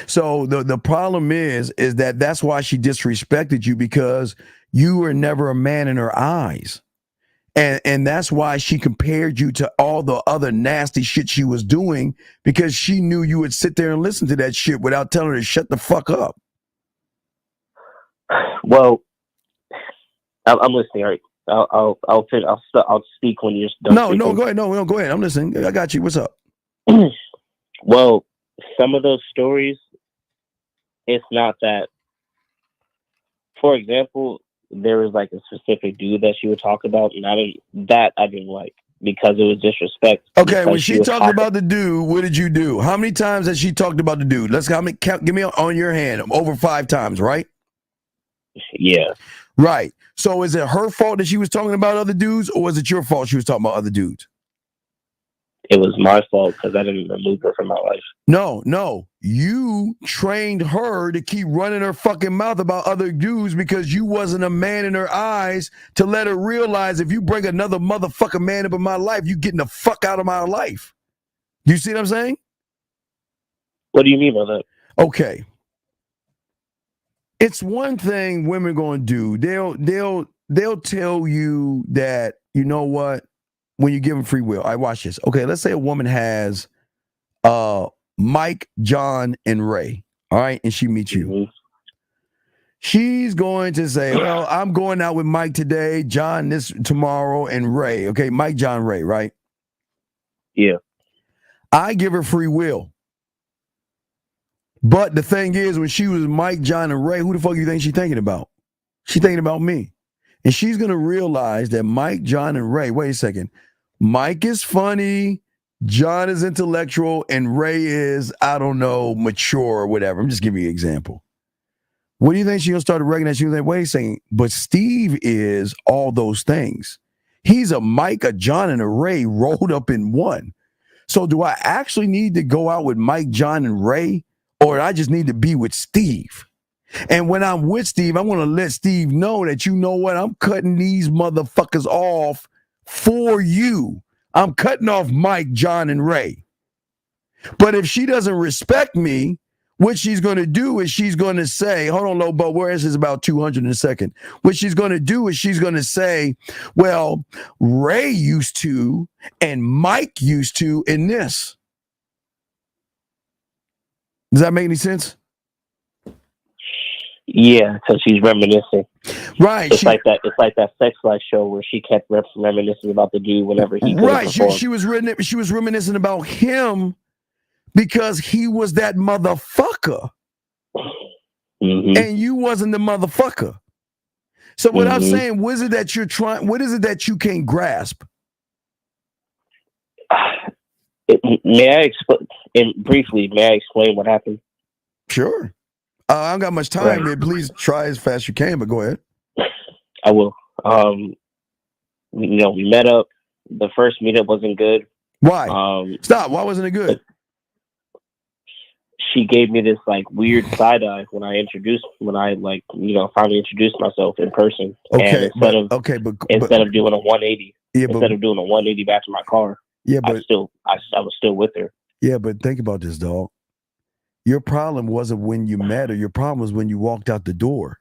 M: So the problem is that's why she disrespected you, because you were never a man in her eyes. And that's why she compared you to all the other nasty shit she was doing, because she knew you would sit there and listen to that shit without telling her to shut the fuck up.
R: Well, I'm listening. All right. I'll speak when you're done.
M: No, go ahead. No, go ahead. I'm listening. I got you. What's up?
R: Well, some of those stories, it's not that. For example, there was like a specific dude that she would talk about, and I didn't like, because it was disrespect.
M: Okay, when she talked about the dude, what did you do? How many times has she talked about the dude? Give me on your hand. Over 5 times, right?
R: Yeah.
M: Right. So is it her fault that she was talking about other dudes, or was it your fault she was talking about other dudes?
R: It was my fault because I didn't remove her from my life.
M: No. You trained her to keep running her fucking mouth about other dudes because you wasn't a man in her eyes to let her realize if you bring another motherfucking man up in my life, you getting the fuck out of my life. You see what I'm saying?
R: What do you mean by that?
M: Okay. It's one thing women going to do. They'll tell you that, you know what, when you give them free will. I watch this. Okay, let's say a woman has Mike, John, and Ray. All right, and she meets you. Mm-hmm. She's going to say, well, I'm going out with Mike today, John this tomorrow, and Ray. Okay, Mike, John, Ray, right?
R: Yeah.
M: I give her free will. But the thing is, when she was Mike, John, and Ray, who the fuck you think she's thinking about? She's thinking about me. And she's going to realize that Mike, John, and Ray, wait a second. Mike is funny, John is intellectual, and Ray is, I don't know, mature or whatever. I'm just giving you an example. What do you think she's going to start to recognize? She's like, wait a second, but Steve is all those things. He's a Mike, a John, and a Ray rolled up in one. So do I actually need to go out with Mike, John, and Ray? Or I just need to be with Steve? And when I'm with Steve, I want to let Steve know that, you know what, I'm cutting these motherfuckers off for you. I'm cutting off Mike, John, and Ray. But if she doesn't respect me, what she's going to do is she's going to say, hold on, Lobo, where is this? About 200 in a second. What she's going to do is she's going to say, well, Ray used to and Mike used to in this. Does that make any sense?
R: Yeah, because she's reminiscing.
M: Right.
R: It's like that. It's like that Sex Life show where she kept reminiscing about the dude whenever he
M: right. She was reminiscing about him because he was that motherfucker, and you wasn't the motherfucker. So what I'm saying, what is it that you're trying? What is it that you can't grasp?
R: May I explain briefly? May I explain what happened?
M: Sure. I don't got much time. Right. Please try as fast as you can, but go ahead.
R: I will. We met up. The first meetup wasn't good.
M: Why? Stop. Why wasn't it good?
R: She gave me this like weird side eye when I finally introduced myself in person.
M: Okay.
R: And instead of doing a 180, instead of doing a 180 back to my car, I was still with her.
M: Yeah, but think about this, dog. Your problem wasn't when you met her. Your problem was when you walked out the door.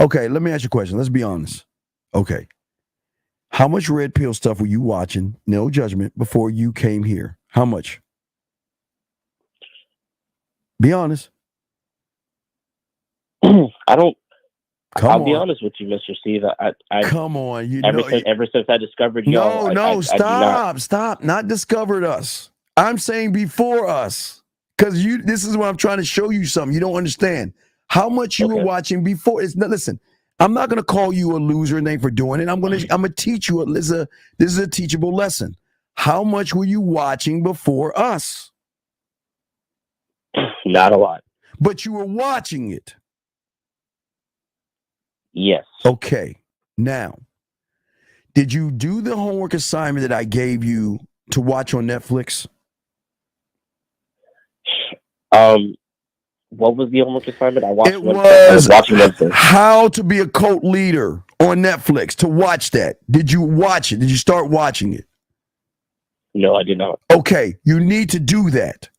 M: Okay, let me ask you a question. Let's be honest. Okay. How much red pill stuff were you watching, no judgment, before you came here? How much? Be honest.
R: I'll be honest with you, Mr. Steve. I
M: come on.
R: Ever since I discovered you.
M: Stop. Not discovered us. I'm saying before us. Because this is what I'm trying to show you something. You don't understand how much you were watching before. Listen, I'm not going to call you a loser and for doing it. I'm going to teach you. This is a teachable lesson. How much were you watching before us?
R: Not a lot.
M: But you were watching it.
R: Yes.
M: Okay. Now, did you do the homework assignment that I gave you to watch on Netflix?
R: What was the homework assignment? I watched
M: watching Netflix. How to Be a Cult Leader on Netflix. To watch that. Did you watch it? Did you start watching it?
R: No, I did not.
M: Okay, you need to do that.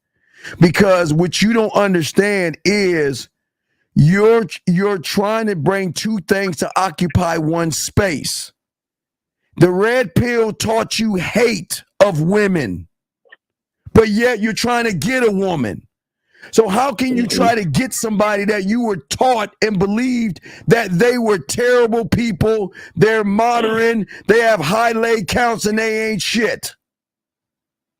M: Because what you don't understand is you're trying to bring two things to occupy one space. The red pill taught you hate of women, but yet you're trying to get a woman. So how can you try to get somebody that you were taught and believed that they were terrible people, they're modern, they have high leg counts, and they ain't shit?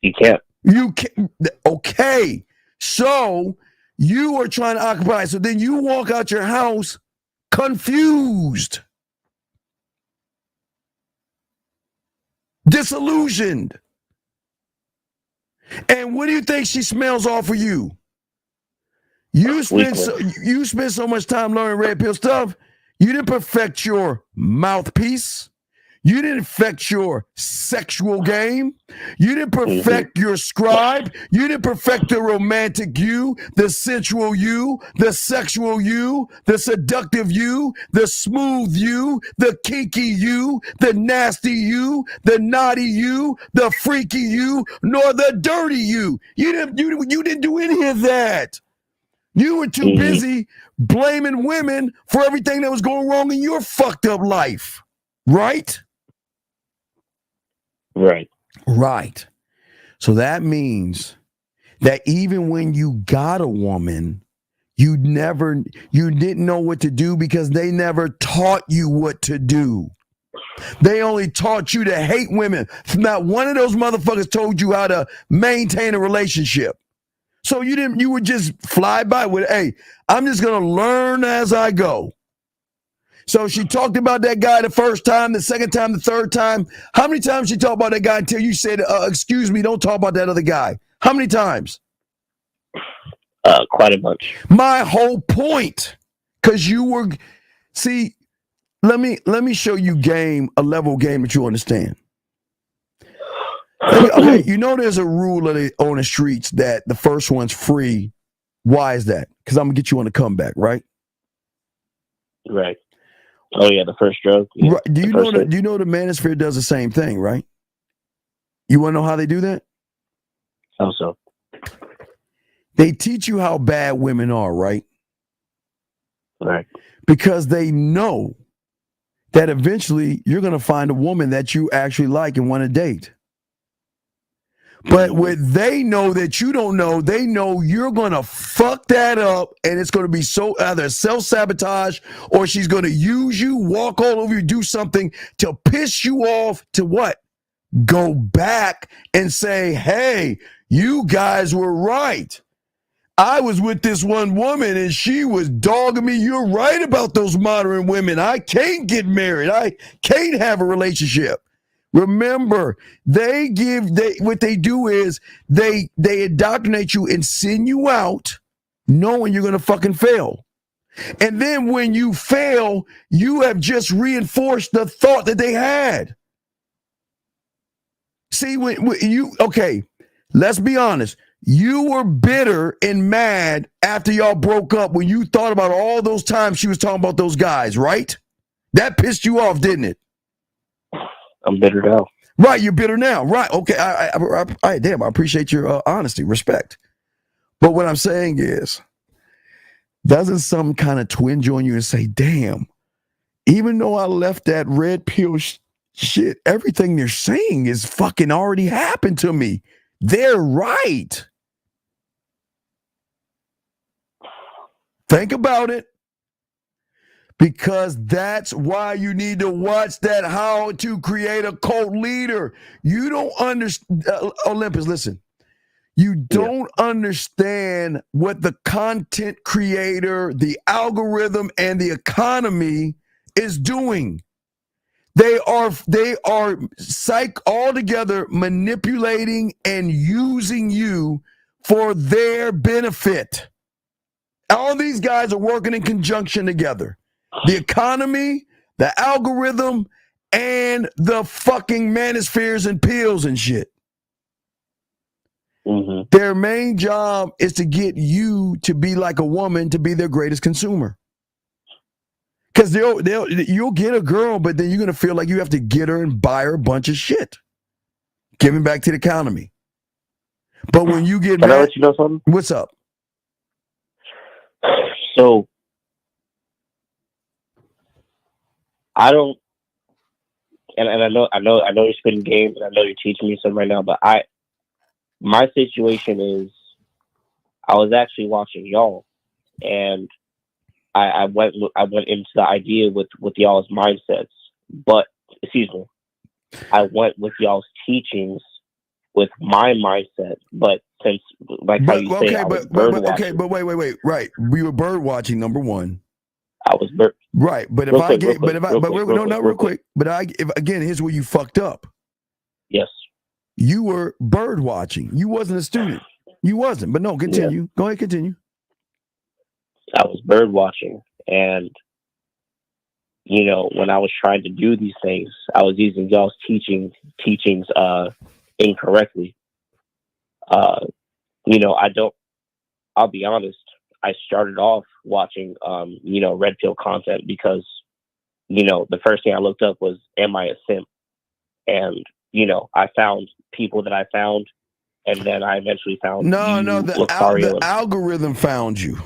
R: You can't.
M: You can't. Okay. So you are trying to occupy. So then you walk out your house confused, disillusioned. And what do you think she smells off of you? You spend so much time learning red pill stuff. You didn't perfect your mouthpiece. You didn't perfect your sexual game. You didn't perfect your scribe. You didn't perfect the romantic you, the sensual you, the sexual you, the seductive you, the smooth you, the kinky you, the nasty you, the naughty you, the freaky you, nor the dirty you. You didn't do any of that. You were too busy blaming women for everything that was going wrong in your fucked up life. Right? Right. So that means that even when you got a woman, you didn't know what to do because they never taught you what to do. They only taught you to hate women. Not one of those motherfuckers told you how to maintain a relationship. So you would just fly by with, hey, I'm just going to learn as I go. So she talked about that guy the first time, the second time, the third time. How many times she talked about that guy until you said, excuse me, don't talk about that other guy? How many times?
R: Quite a bunch.
M: My whole point, because let me show you a level game that you understand. Okay, you know there's a rule on the streets that the first one's free. Why is that? Because I'm going to get you on the comeback, right?
R: Right. Oh, yeah, the first drug. Yeah,
M: right. Do you know the Manosphere does the same thing, right? You want to know how they do that?
R: How so?
M: They teach you how bad women are, right?
R: Right.
M: Because they know that eventually you're going to find a woman that you actually like and want to date. But what they know that you don't know, they know you're going to fuck that up, and it's going to be so either self-sabotage or she's going to use you, walk all over you, do something to piss you off to what? Go back and say, hey, you guys were right. I was with this one woman and she was dogging me. You're right about those modern women. I can't get married. I can't have a relationship. Remember, what they do is they indoctrinate you and send you out knowing you're going to fucking fail. And then when you fail, you have just reinforced the thought that they had. See, when okay, let's be honest. You were bitter and mad after y'all broke up when you thought about all those times she was talking about those guys, right? That pissed you off, didn't it?
R: I'm bitter now.
M: Right, you're bitter now. Right, okay. I appreciate your honesty, respect. But what I'm saying is, doesn't some kind of twinge on you and say, damn, even though I left that red pill shit, everything they're saying is fucking already happened to me. They're right. Think about it. Because that's why you need to watch that How to Create a Cult Leader. You don't understand, Olympus, listen. You don't understand what the content creator, the algorithm, and the economy is doing. They are all together manipulating and using you for their benefit. All these guys are working in conjunction together. The economy, the algorithm, and the fucking manospheres and pills and shit.
R: Mm-hmm.
M: Their main job is to get you to be like a woman, to be their greatest consumer. Because you'll get a girl, but then you're going to feel like you have to get her and buy her a bunch of shit. Giving back to the economy. But when you get
R: Can I let you know something?
M: What's up?
R: So, I don't, and I know you're spitting game, and I know you're teaching me something right now, but my situation is, I was actually watching y'all, and I went into the idea with y'all's mindsets, but I went with y'all's teachings with my mindset, but since how you say, I was bird watching.
M: Okay, but wait, right? We were bird watching, number one.
R: I was bird.
M: Right, but real quick. But again, here's where you fucked up.
R: Yes.
M: You were bird watching. You wasn't a student. You wasn't. But no, continue. Yeah. Go ahead, continue.
R: I was bird watching, and when I was trying to do these things, I was using y'all's teachings incorrectly. I'll be honest. I started off watching, red pill content because, the first thing I looked up was, am I a simp? And, I found people that I found, and then I eventually found
M: the algorithm found you.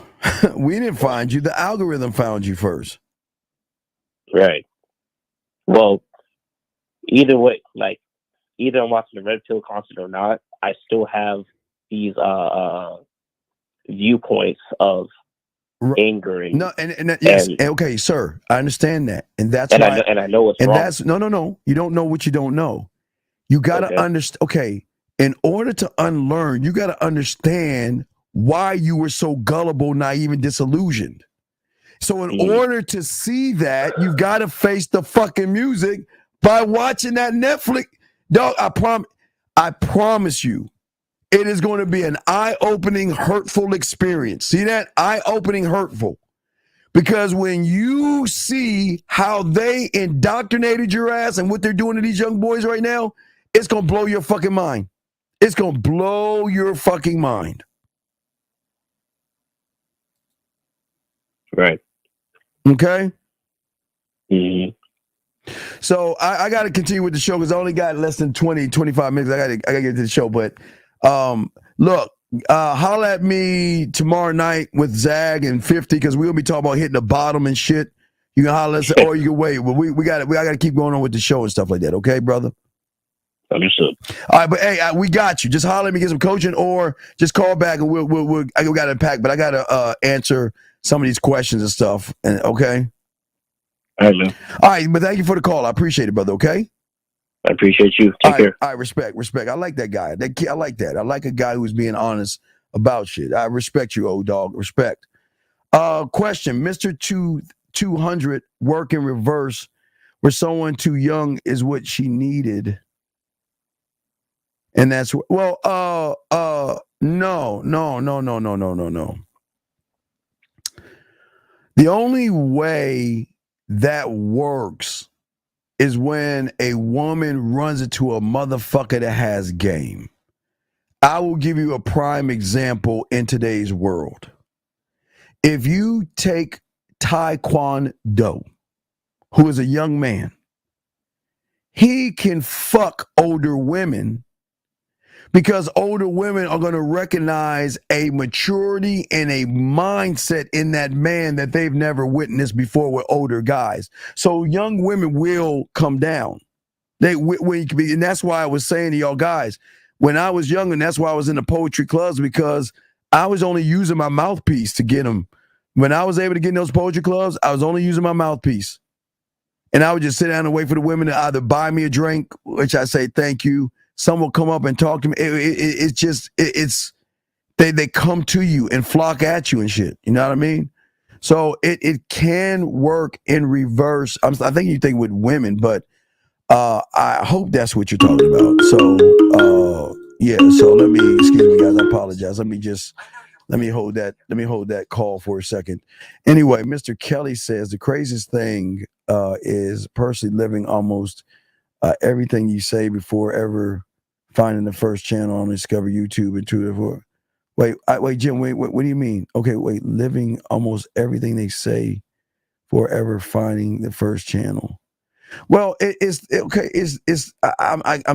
M: We didn't find you. The algorithm found you first.
R: Right. Well, either way, either I'm watching the red pill content or not, I still have these viewpoints of anger and
M: yes, okay, sir, I understand that, and that's why,
R: I know what's wrong.
M: That's no. You don't know what you don't know. You got to understand. Okay, in order to unlearn, you got to understand why you were so gullible, naive, and disillusioned. So in order to see that, you've got to face the fucking music by watching that Netflix. Dog, I promise you, it is going to be an eye-opening, hurtful experience. See that? Eye-opening, hurtful. Because when you see how they indoctrinated your ass and what they're doing to these young boys right now, it's going to blow your fucking mind. It's going to blow your fucking mind.
R: Right.
M: Okay?
R: Mm-hmm.
M: So I got to continue with the show because I only got less than 20, 25 minutes. I got to get to the show. But look, holla at me tomorrow night with Zag and 50 because we'll be talking about hitting the bottom and shit. You can holla at us or you can wait. But we got to keep going on with the show and stuff like that. Okay, brother?
R: Understood.
M: All right, but hey, we got you. Just holler at me, get some coaching, or just call back and we'll I got to pack, but I got to answer some of these questions and stuff. And okay.
R: All right, man.
M: All right, but thank you for the call. I appreciate it, brother. Okay.
R: I appreciate you. Take care.
M: All right, respect. I like that guy. I like that. I like a guy who's being honest about shit. I respect you, old dog. Respect. Question, Mr. 200 work in reverse where someone too young is what she needed. And that's no. The only way that works is when a woman runs into a motherfucker that has game. I will give you a prime example in today's world. If you take Taekwondo, who is a young man, he can fuck older women because older women are going to recognize a maturity and a mindset in that man that they've never witnessed before with older guys. So young women will come down. And that's why I was saying to y'all guys, when I was young, and that's why I was in the poetry clubs, because I was only using my mouthpiece to get them. When I was able to get in those poetry clubs, I was only using my mouthpiece. And I would just sit down and wait for the women to either buy me a drink, which I say thank you. Some will come up and talk to me. They come to you and flock at you and shit. You know what I mean? So it can work in reverse. I think you think with women, but I hope that's what you're talking about. So yeah. So excuse me, guys. I apologize. Let me hold that call for a second. Anyway, Mr. Kelly says the craziest thing is personally living almost everything you say before ever finding the first channel on Discover YouTube and 2 Wait, Jim, what do you mean? Okay, wait, living almost everything they say forever finding the first channel. Well, I'm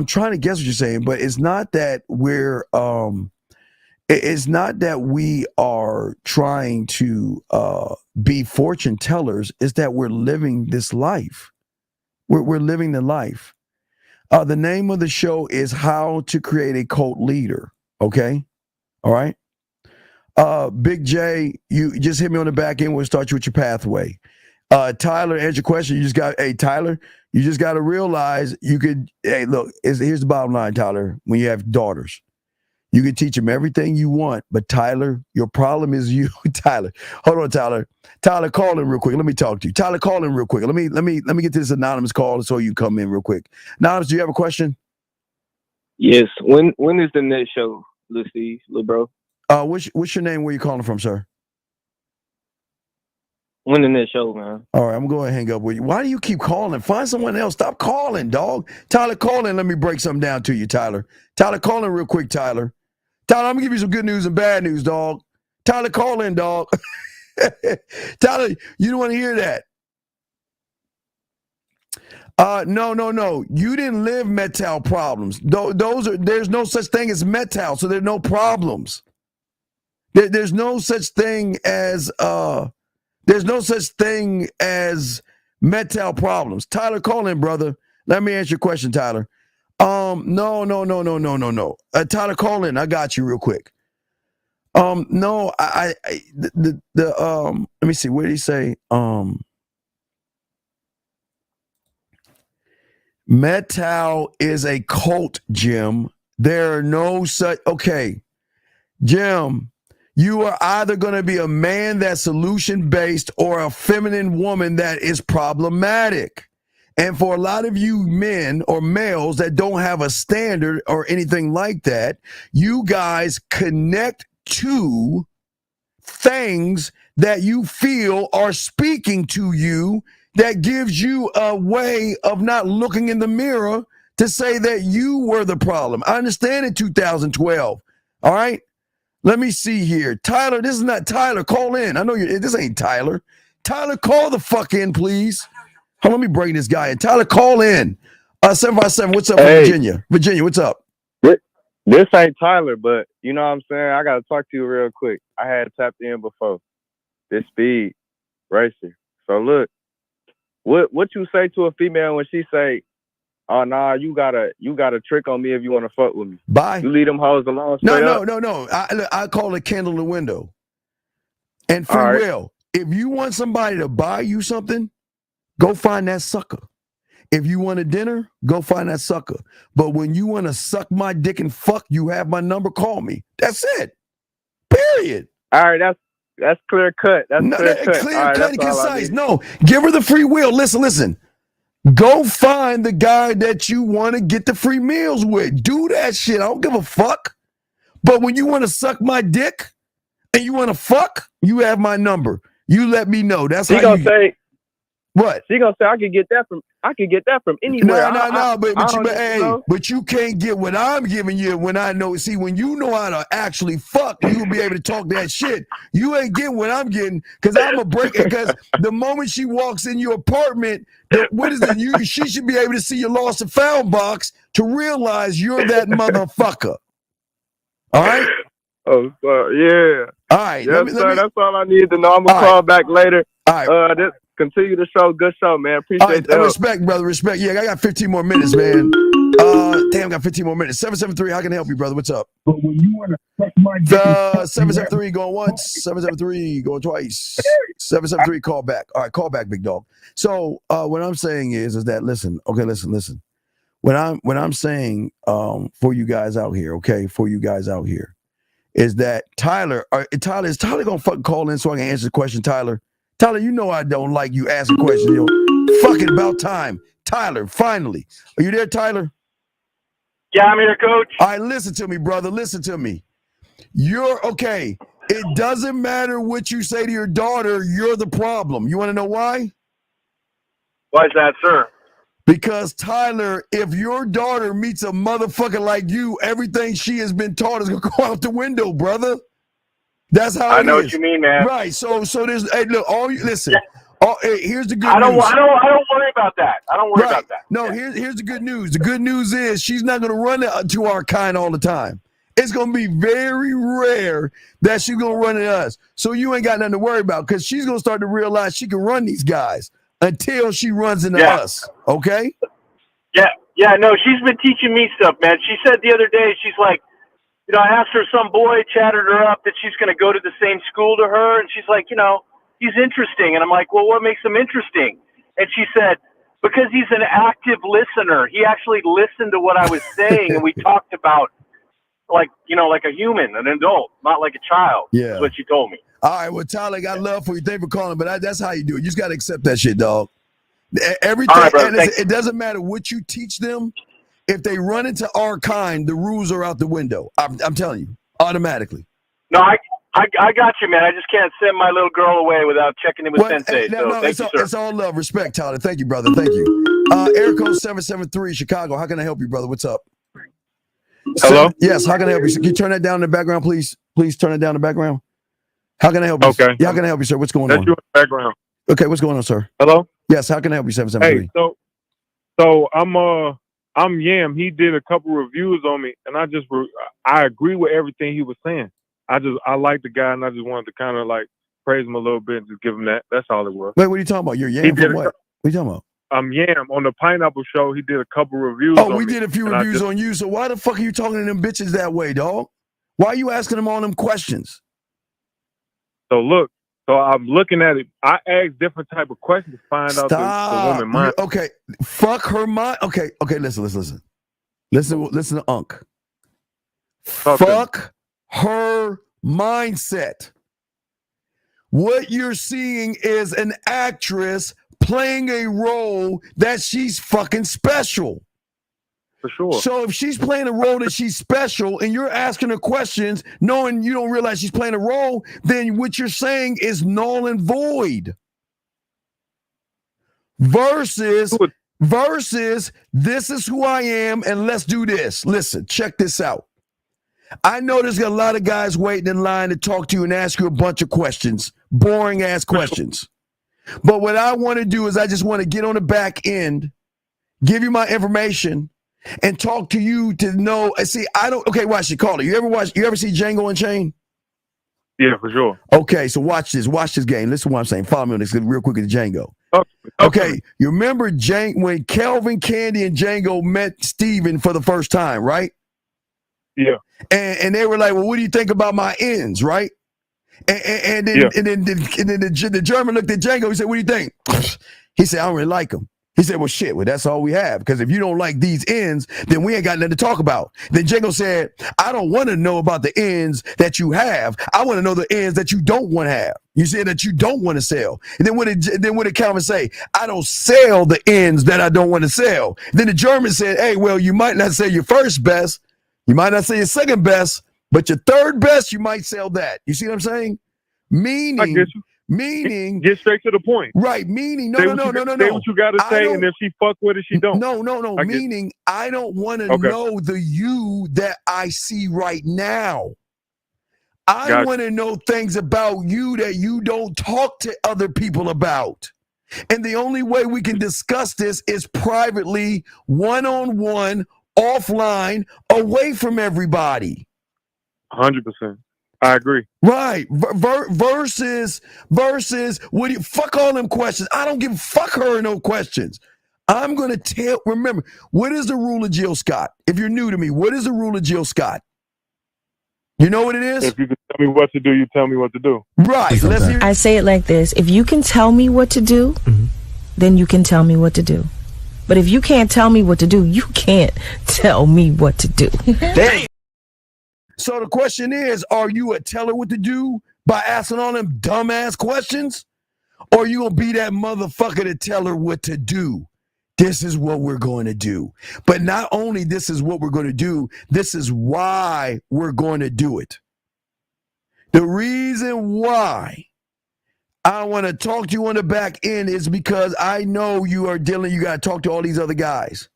M: trying to guess what you're saying, but it's not that we're it's not that we are trying to be fortune tellers. It's that we're living this life. We're living the life. The name of the show is How to Create a Cult Leader. Okay? All right? Big J, you just hit me on the back end. We'll start you with your pathway. Tyler, answer your question. Tyler, you just got to realize look, here's the bottom line, Tyler. When you have daughters, you can teach them everything you want, but Tyler, your problem is you, Tyler. Hold on, Tyler. Tyler, call in real quick. Let me talk to you. Tyler, call in real quick. Let me get to this anonymous call so you come in real quick. Anonymous, do you have a question?
Q: Yes. When is the next show, Lil Steve, Lil Bro?
M: What's your name? Where you calling from, sir?
Q: When the next show, man?
M: All right, I'm going to hang up with you. Why do you keep calling? Find someone else. Stop calling, dog. Tyler, call in. Let me break something down to you, Tyler. Tyler, call in real quick, Tyler. Tyler, I'm going to give you some good news and bad news, dog. Tyler, call in, dog. Tyler, you don't want to hear that. No. You didn't live mental problems. There's no such thing as mental, so there's no problems. There's no such thing as mental problems. Tyler, call in, brother. Let me answer your question, Tyler. No. Tyler, call in. I got you real quick. Let me see. What did he say? Metal is a cult, Jim. There are no such. Okay, Jim, you are either going to be a man that's solution-based or a feminine woman that is problematic. And for a lot of you men or males that don't have a standard or anything like that, you guys connect to things that you feel are speaking to you that gives you a way of not looking in the mirror to say that you were the problem. I understand in 2012. All right? Let me see here. Tyler, this is not Tyler. Call in. I know this ain't Tyler. Tyler, call the fuck in, please. Let me bring this guy in. Tyler, call in. 757, what's up from Virginia? Virginia, what's up?
S: This ain't Tyler, but you know what I'm saying? I got to talk to you real quick. I had tapped in before. This Speed Racer. So look, what you say to a female when she say, oh nah, you got a trick on me if you want to fuck with me.
M: Bye.
S: You leave them hoes alone.
M: No. I call it candle in the window. And free
S: All right.
M: will. If you want somebody to buy you something, go find that sucker. If you want a dinner, go find that sucker. But when you want to suck my dick and fuck, you have my number, call me. That's it. Period.
S: All right, that's clear cut. That's clear cut.
M: Clear
S: All right,
M: cut and
S: that's all I
M: concise.
S: need.
M: No, give her the free will. Listen. Go find the guy that you want to get the free meals with. Do that shit. I don't give a fuck. But when you want to suck my dick and you want to fuck, you have my number. You let me know. That's
S: She
M: how
S: gonna
M: you
S: say
M: what?
S: She gonna say I could get that from anywhere.
M: No,
S: but
M: but you can't get what I'm giving you when I know. See, when you know how to actually fuck, you'll be able to talk that shit. You ain't getting what I'm getting because I'm a break. Because the moment she walks in your apartment, she should be able to see your lost and found box to realize you're that motherfucker. All right.
S: Oh, yeah.
M: All right.
S: Yes, sir. That's all I need to know. I'm gonna call back later.
M: All right.
S: Continue the show. Good show, man. Appreciate that.
M: Respect, brother. Respect. Yeah, I got 15 more minutes, man. Damn, got 15 more minutes. 773, how can I help you, brother? What's up?
J: But when you want to suck my dick,
M: 773 going once, 773 going twice, 773 call back. All right, call back, big dog. So what I'm saying is that listen. What I'm saying for you guys out here, is that Tyler is Tyler gonna fucking call in so I can answer the question, Tyler? Tyler, you know I don't like you asking questions. Fucking about time. Tyler, finally. Are you there, Tyler?
T: Yeah, I'm here, Coach.
M: All right, listen to me, brother. Listen to me. You're okay. It doesn't matter what you say to your daughter. You're the problem. You want to know why?
T: Why is that, sir?
M: Because, Tyler, if your daughter meets a motherfucker like you, everything she has been taught is going to go out the window, brother. That's how
T: I know what you mean, man.
M: Right. So there's, hey, look, listen. Here's the good
T: I don't
M: news.
T: worry about that. I don't worry about that.
M: No, here's the good news. The good news is she's not going to run to our kind all the time. It's going to be very rare that she's going to run into us. So you ain't got nothing to worry about because she's going to start to realize she can run these guys until she runs into us. Okay?
T: Yeah, no, she's been teaching me stuff, man. She said the other day, she's like, I asked her, some boy chatted her up that she's going to go to the same school to her. And she's like, he's interesting. And I'm like, well, what makes him interesting? And she said, because he's an active listener. He actually listened to what I was saying. And we talked about like a human, an adult, not like a child.
M: Yeah.
T: That's what she told me.
M: All right. Well, Tyler, I got love for you. Thank you for calling. But that's how you do it. You just got to accept that shit, dog. Everything.
T: All right, brother,
M: it doesn't matter what you teach them. If they run into our kind, the rules are out the window. I'm telling you, automatically.
T: No, I got you, man. I just can't send my little girl away without checking in with Sensei. Thank you, sir.
M: It's all love. Respect, Tyler. Thank you, brother. Thank you. Air Code 773, Chicago. How can I help you, brother? What's up?
N: Hello?
M: Yes, how can I help you? Can you turn that down in the background, please? Please turn it down in the background. How can I help you?
N: Okay.
M: Yeah, how can I help you, sir? What's going
N: That's
M: on?
N: you in the background.
M: Okay, what's going on, sir?
N: Hello?
M: Yes, how can I help you, 773?
N: Hey, so I'm Yam. He did a couple reviews on me, and I agree with everything he was saying. I like the guy, and I just wanted to kind of like praise him a little bit and just give him that. That's all it was.
M: Wait, what are you talking about? You're Yam from what? What are you talking about?
N: Yam on the Pineapple Show. He did a couple reviews.
M: Oh, we did a few reviews on you. So why the fuck are you talking to them bitches that way, dog? Why are you asking them all them questions?
N: So I'm looking at it. I ask different type of questions to find out the woman mind.
M: Okay, fuck her mind. Okay, listen. Listen to Unc. Fuck her mindset. What you're seeing is an actress playing a role that she's fucking special.
N: For sure.
M: So if she's playing a role that she's special and you're asking her questions knowing you don't realize she's playing a role, then what you're saying is null and void. Versus this is who I am and let's do this. Listen, check this out. I know there's a lot of guys waiting in line to talk to you and ask you a bunch of questions, boring ass questions. But what I want to do is I just want to get on the back end, give you my information, and talk to you to know. See, watch it, Caller. You ever see Django Unchained?
N: Yeah, for sure.
M: Okay, so watch this game. Listen to what I'm saying. Follow me on this real quick with Django. Okay, you remember when Kelvin, Candy, and Django met Steven for the first time, right?
N: Yeah.
M: And they were like, well, what do you think about my ends, right? And then the German looked at Django. He said, what do you think? He said, I don't really like them. He said, well, shit, well, that's all we have. Because if you don't like these ends, then we ain't got nothing to talk about. Then Django said, I don't want to know about the ends that you have. I want to know the ends that you don't want to have. You said that you don't want to sell. And then what did Calvin say? I don't sell the ends that I don't want to sell. Then the German said, hey, well, you might not say your first best. You might not say your second best, but your third best, you might sell that. You see what I'm saying? Meaning,
N: get straight to the point.
M: Right. Meaning,
N: Say what you got to say, and if she fuck with it, she don't.
M: No. Meaning, I don't want to know the you that I see right now. I want to know things about you that you don't talk to other people about. And the only way we can discuss this is privately, one-on-one, offline, away from everybody.
N: 100%. I agree.
M: Right. Versus what do you fuck all them questions? I don't give fuck her no questions. I'm gonna remember, what is the rule of Jill Scott? If you're new to me, what is the rule of Jill Scott? You know what it is?
N: If you can tell me what to do, you tell me what to do.
M: Right.
B: I say it like this. If you can tell me what to do, then you can tell me what to do. But if you can't tell me what to do, you can't tell me what to do.
M: Damn. So the question is, are you a tell her what to do by asking all them dumbass questions? Or are you going to be that motherfucker to tell her what to do? This is what we're going to do. But not only this is what we're going to do, this is why we're going to do it. The reason why I want to talk to you on the back end is because I know you got to talk to all these other guys.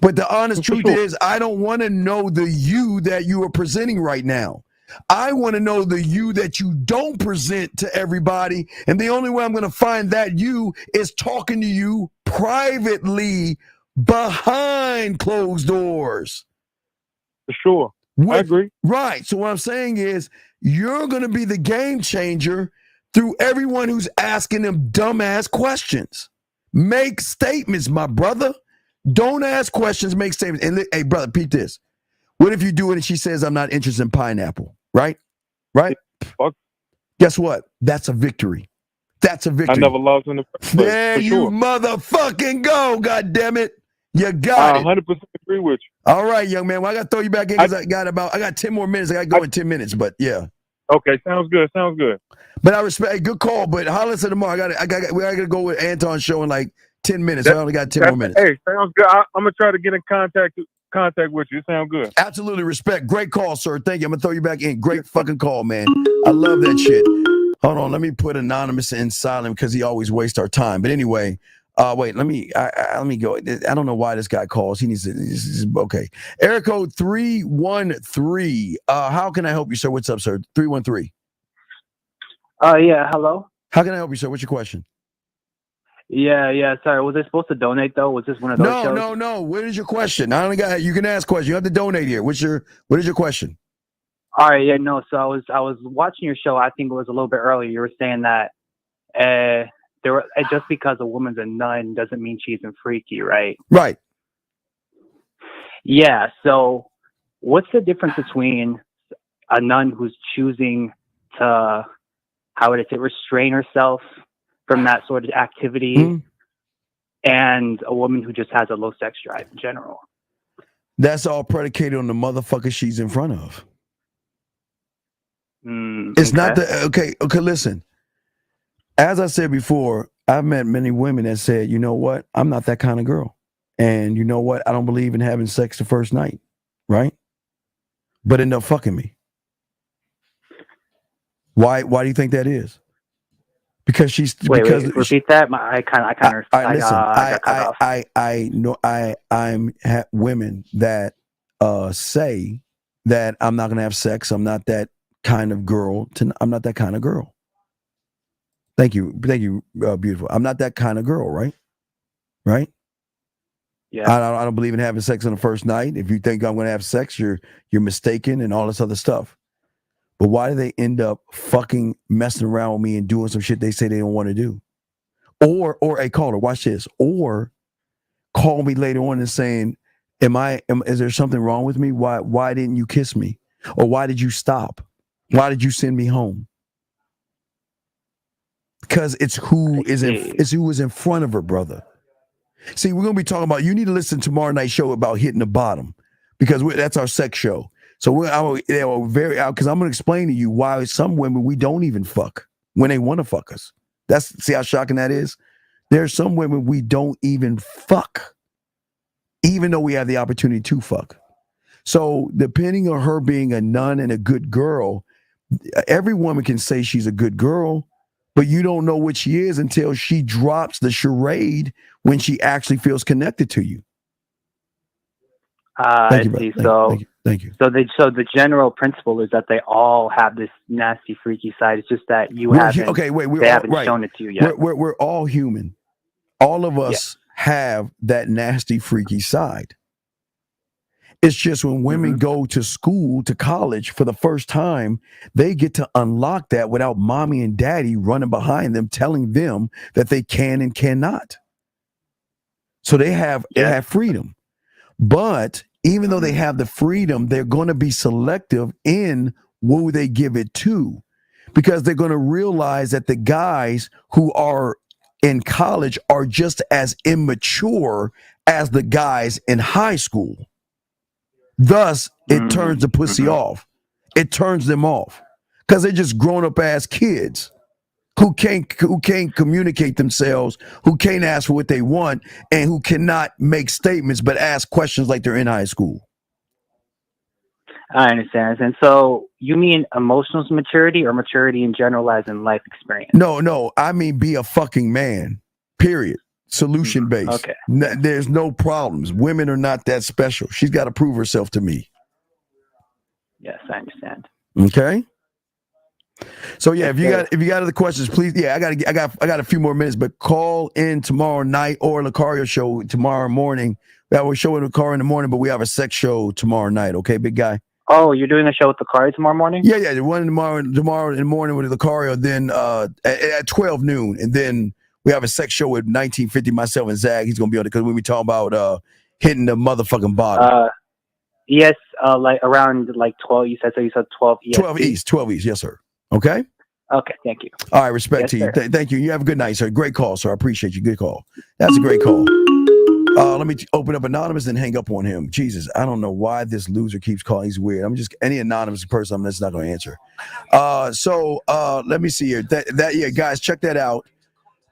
M: But the honest truth is, I don't want to know the you that you are presenting right now. I want to know the you that you don't present to everybody. And the only way I'm going to find that you is talking to you privately behind closed doors.
N: For sure. I agree.
M: Right. So what I'm saying is, you're going to be the game changer through everyone who's asking them dumbass questions. Make statements, my brother. Don't ask questions, make statements. And hey, brother, peep this. What if you do it and she says, I'm not interested in pineapple? Right? Right?
N: Fuck.
M: Guess what? That's a victory. That's a victory.
N: I never lost in the first place.
M: There you motherfucking go, goddammit. You got it.
N: I 100% agree with you.
M: All right, young man. Well, I got to throw you back in because I got 10 more minutes. I got to go in 10 minutes, but yeah.
N: Okay, sounds good.
M: But I respect, good call, but holler us tomorrow. I got to go with Anton's show in like 10 minutes. I only got 10 more minutes.
N: Hey, sounds good. I'm going to try to get in contact with you. Sound good.
M: Absolutely respect. Great call, sir. Thank you. I'm going to throw you back in. Great fucking call, man. I love that shit. Hold on. Let me put Anonymous in silent because he always wastes our time. But anyway, wait, let me go. I don't know why this guy calls. He needs to, okay. Area code 313. How can I help you, sir? What's up, sir? 313.
U: Yeah, hello?
M: How can I help you, sir? What's your question?
U: Yeah. Sorry, was I supposed to donate though? Was this one of those shows?
M: No. What is your question? I only got. You can ask questions. You have to donate here. What is your question?
U: All right, yeah, no. So I was watching your show. I think it was a little bit earlier. You were saying that just because a woman's a nun doesn't mean she's a freaky, right?
M: Right.
U: Yeah. So what's the difference between a nun who's choosing to, how would I say, restrain herself from that sort of activity, and a woman who just has a low sex drive in general?
M: That's all predicated on the motherfucker she's in front of. It's not okay, listen. As I said before, I've met many women that said, you know what, I'm not that kind of girl. And you know what, I don't believe in having sex the first night, right? But end up fucking me. Why do you think that is? Because she's
U: repeat that.
M: I'm women that say that I'm not gonna have sex. I'm not that kind of girl. I'm not that kind of girl. Thank you, beautiful. I'm not that kind of girl, right? Right?
U: Yeah.
M: I don't believe in having sex on the first night. If you think I'm gonna have sex, you're mistaken and all this other stuff. But why do they end up fucking messing around with me and doing some shit they say they don't want to do? Or a caller, watch this, or call me later on and saying, is there something wrong with me? Why didn't you kiss me? Or why did you stop? Why did you send me home? Because it's who is in front of her, brother. See, we're gonna be talking about. You need to listen to tomorrow night's show about hitting the bottom, because that's our sex show. So because I'm gonna explain to you why some women we don't even fuck when they want to fuck us. See how shocking that is. There's some women we don't even fuck, even though we have the opportunity to fuck. So depending on her being a nun and a good girl, every woman can say she's a good girl, but you don't know what she is until she drops the charade when she actually feels connected to you.
U: I see.
M: Thank you.
U: So the general principle is that they all have this nasty, freaky side. It's just that you haven't.
M: Okay, wait.
U: They haven't shown it to you yet.
M: We're all human. All of us have that nasty, freaky side. It's just when women go to school, to college for the first time, they get to unlock that without mommy and daddy running behind them, telling them that they can and cannot. So they have freedom. But even though they have the freedom, they're going to be selective in who they give it to, because they're going to realize that the guys who are in college are just as immature as the guys in high school. Thus, it turns the pussy off. It turns them off because they're just grown-up ass kids who can't communicate themselves, who can't ask for what they want, and who cannot make statements but ask questions like they're in high school.
U: I understand. And so you mean emotional maturity or maturity in general as in life experience?
M: No. I mean be a fucking man, period. Solution based.
U: Okay.
M: There's no problems. Women are not that special. She's got to prove herself to me.
U: Yes, I understand.
M: Okay. So yeah, if you got other questions, please. Yeah, I got a few more minutes, but call in tomorrow night or Lucario show tomorrow morning. We're showing Lucario in the morning, but we have a sex show tomorrow night. Okay, big guy.
U: Oh, you're doing a show with Lucario tomorrow morning?
M: Yeah. The one tomorrow in the morning with Lucario, then at 12 noon, and then we have a sex show with 1950, myself and Zag. He's gonna be on it because we talking about hitting the motherfucking bottom.
U: Yes, like around like 12. You said 12 EST.
M: 12 East. Yes, sir. Okay.
U: Okay. Thank you.
M: All right. Respect to you. Thank you. You have a good night, sir. Great call, sir. I appreciate you. Good call. That's a great call. Let me open up anonymous and hang up on him. Jesus, I don't know why this loser keeps calling. He's weird. I'm just any anonymous person. I'm just not going to answer. So let me see here. Yeah, guys, check that out.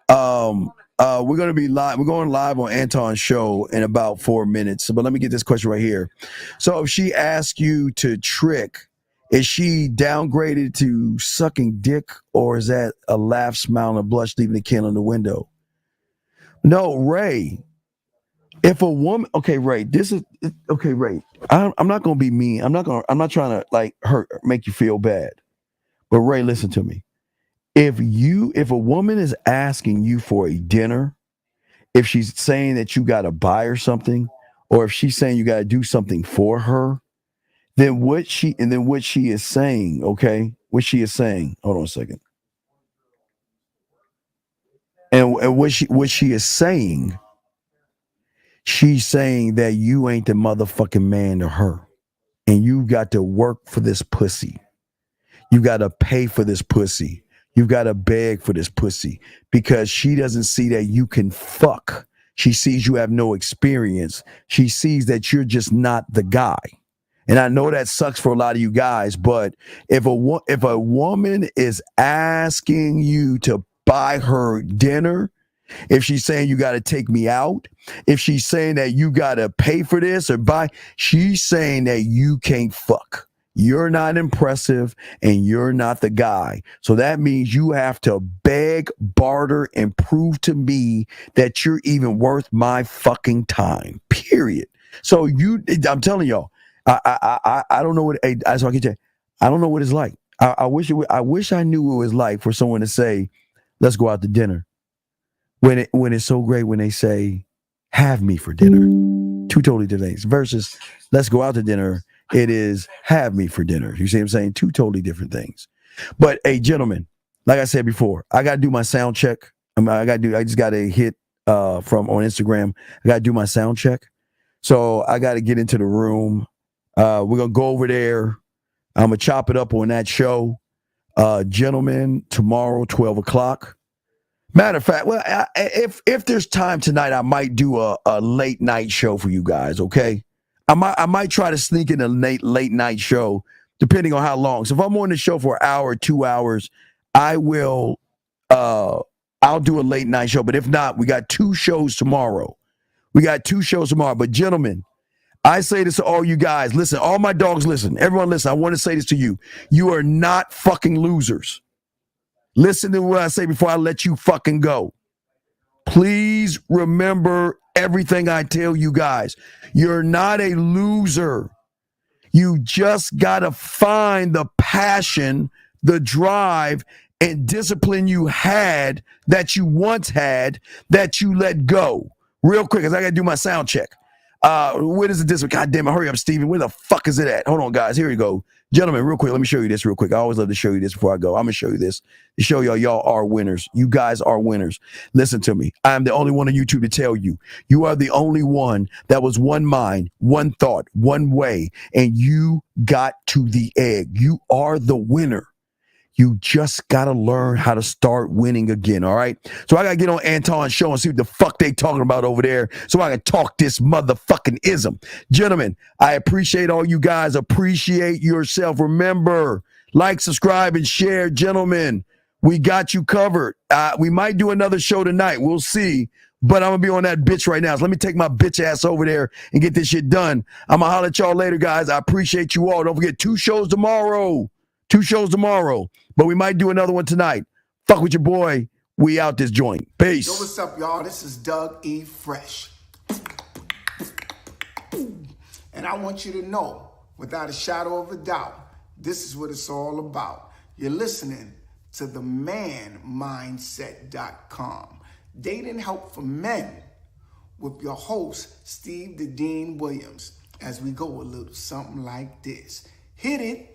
M: We're going to be live. We're going live on Anton's show in about 4 minutes. But let me get this question right here. So if she asks you to trick, is she downgraded to sucking dick, or is that a laugh, smile, and a blush, leaving the candle in the window? No, Ray. If a woman, okay, Ray, Ray. I'm not gonna be mean. I'm not trying to like make you feel bad. But Ray, listen to me. If a woman is asking you for a dinner, if she's saying that you gotta buy her something, or if she's saying you gotta do something for her, then what she is saying, okay? What she is saying, hold on a second. And what she is saying, she's saying that you ain't the motherfucking man to her. And you got to work for this pussy. You got to pay for this pussy. You got to beg for this pussy because she doesn't see that you can fuck. She sees you have no experience. She sees that you're just not the guy. And I know that sucks for a lot of you guys, but if a woman is asking you to buy her dinner, if she's saying you got to take me out, if she's saying that you got to pay for this or buy, she's saying that you can't fuck. You're not impressive and you're not the guy. So that means you have to beg, barter, and prove to me that you're even worth my fucking time, period. So I'm telling y'all, I don't know what I can tell you, I don't know what it's like. I wish I knew what it was like for someone to say, let's go out to dinner. When it's so great when they say, have me for dinner. Two totally different things. Versus let's go out to dinner. It is have me for dinner. You see what I'm saying? Two totally different things. But hey, gentlemen, like I said before, I got to do my sound check. I just got to hit from on Instagram. I got to do my sound check. So I got to get into the room. We're going to go over there. I'm going to chop it up on that show. Gentlemen, tomorrow, 12 o'clock. Matter of fact, well, if there's time tonight, I might do a late night show for you guys, okay? I might try to sneak in a late night show, depending on how long. So if I'm on the show for an hour, 2 hours, I will I'll do a late night show. But if not, we got 2 shows tomorrow. But gentlemen, I say this to all you guys. Listen, all my dogs listen. Everyone listen. I want to say this to you. You are not fucking losers. Listen to what I say before I let you fucking go. Please remember everything I tell you guys. You're not a loser. You just got to find the passion, the drive, and discipline you had, that you once had, that you let go. Real quick, because I got to do my sound check. Where is the discipline? God damn it, hurry up, Steven. Where the fuck is it at? Hold on, guys. Here we go. Gentlemen, real quick, let me show you this real quick. I always love to show you this before I go. I'm going to show you this to show y'all are winners. You guys are winners. Listen to me. I'm the only one on YouTube to tell you. You are the only one that was one mind, one thought, one way, and you got to the egg. You are the winner. You just got to learn how to start winning again, all right? So I got to get on Anton's show and see what the fuck they talking about over there so I can talk this motherfucking ism. Gentlemen, I appreciate all you guys. Appreciate yourself. Remember, like, subscribe, and share. Gentlemen, we got you covered. We might do another show tonight. We'll see. But I'm going to be on that bitch right now. So let me take my bitch ass over there and get this shit done. I'm going to holler at y'all later, guys. I appreciate you all. Don't forget, 2 shows tomorrow. But we might do another one tonight. Fuck with your boy. We out this joint. Peace.
G: Yo, what's up, y'all? This is Doug E. Fresh. And I want you to know, without a shadow of a doubt, this is what it's all about. You're listening to the manmindset.com. Dating help for men with your host, Steve the Dean Williams, as we go a little something like this. Hit it.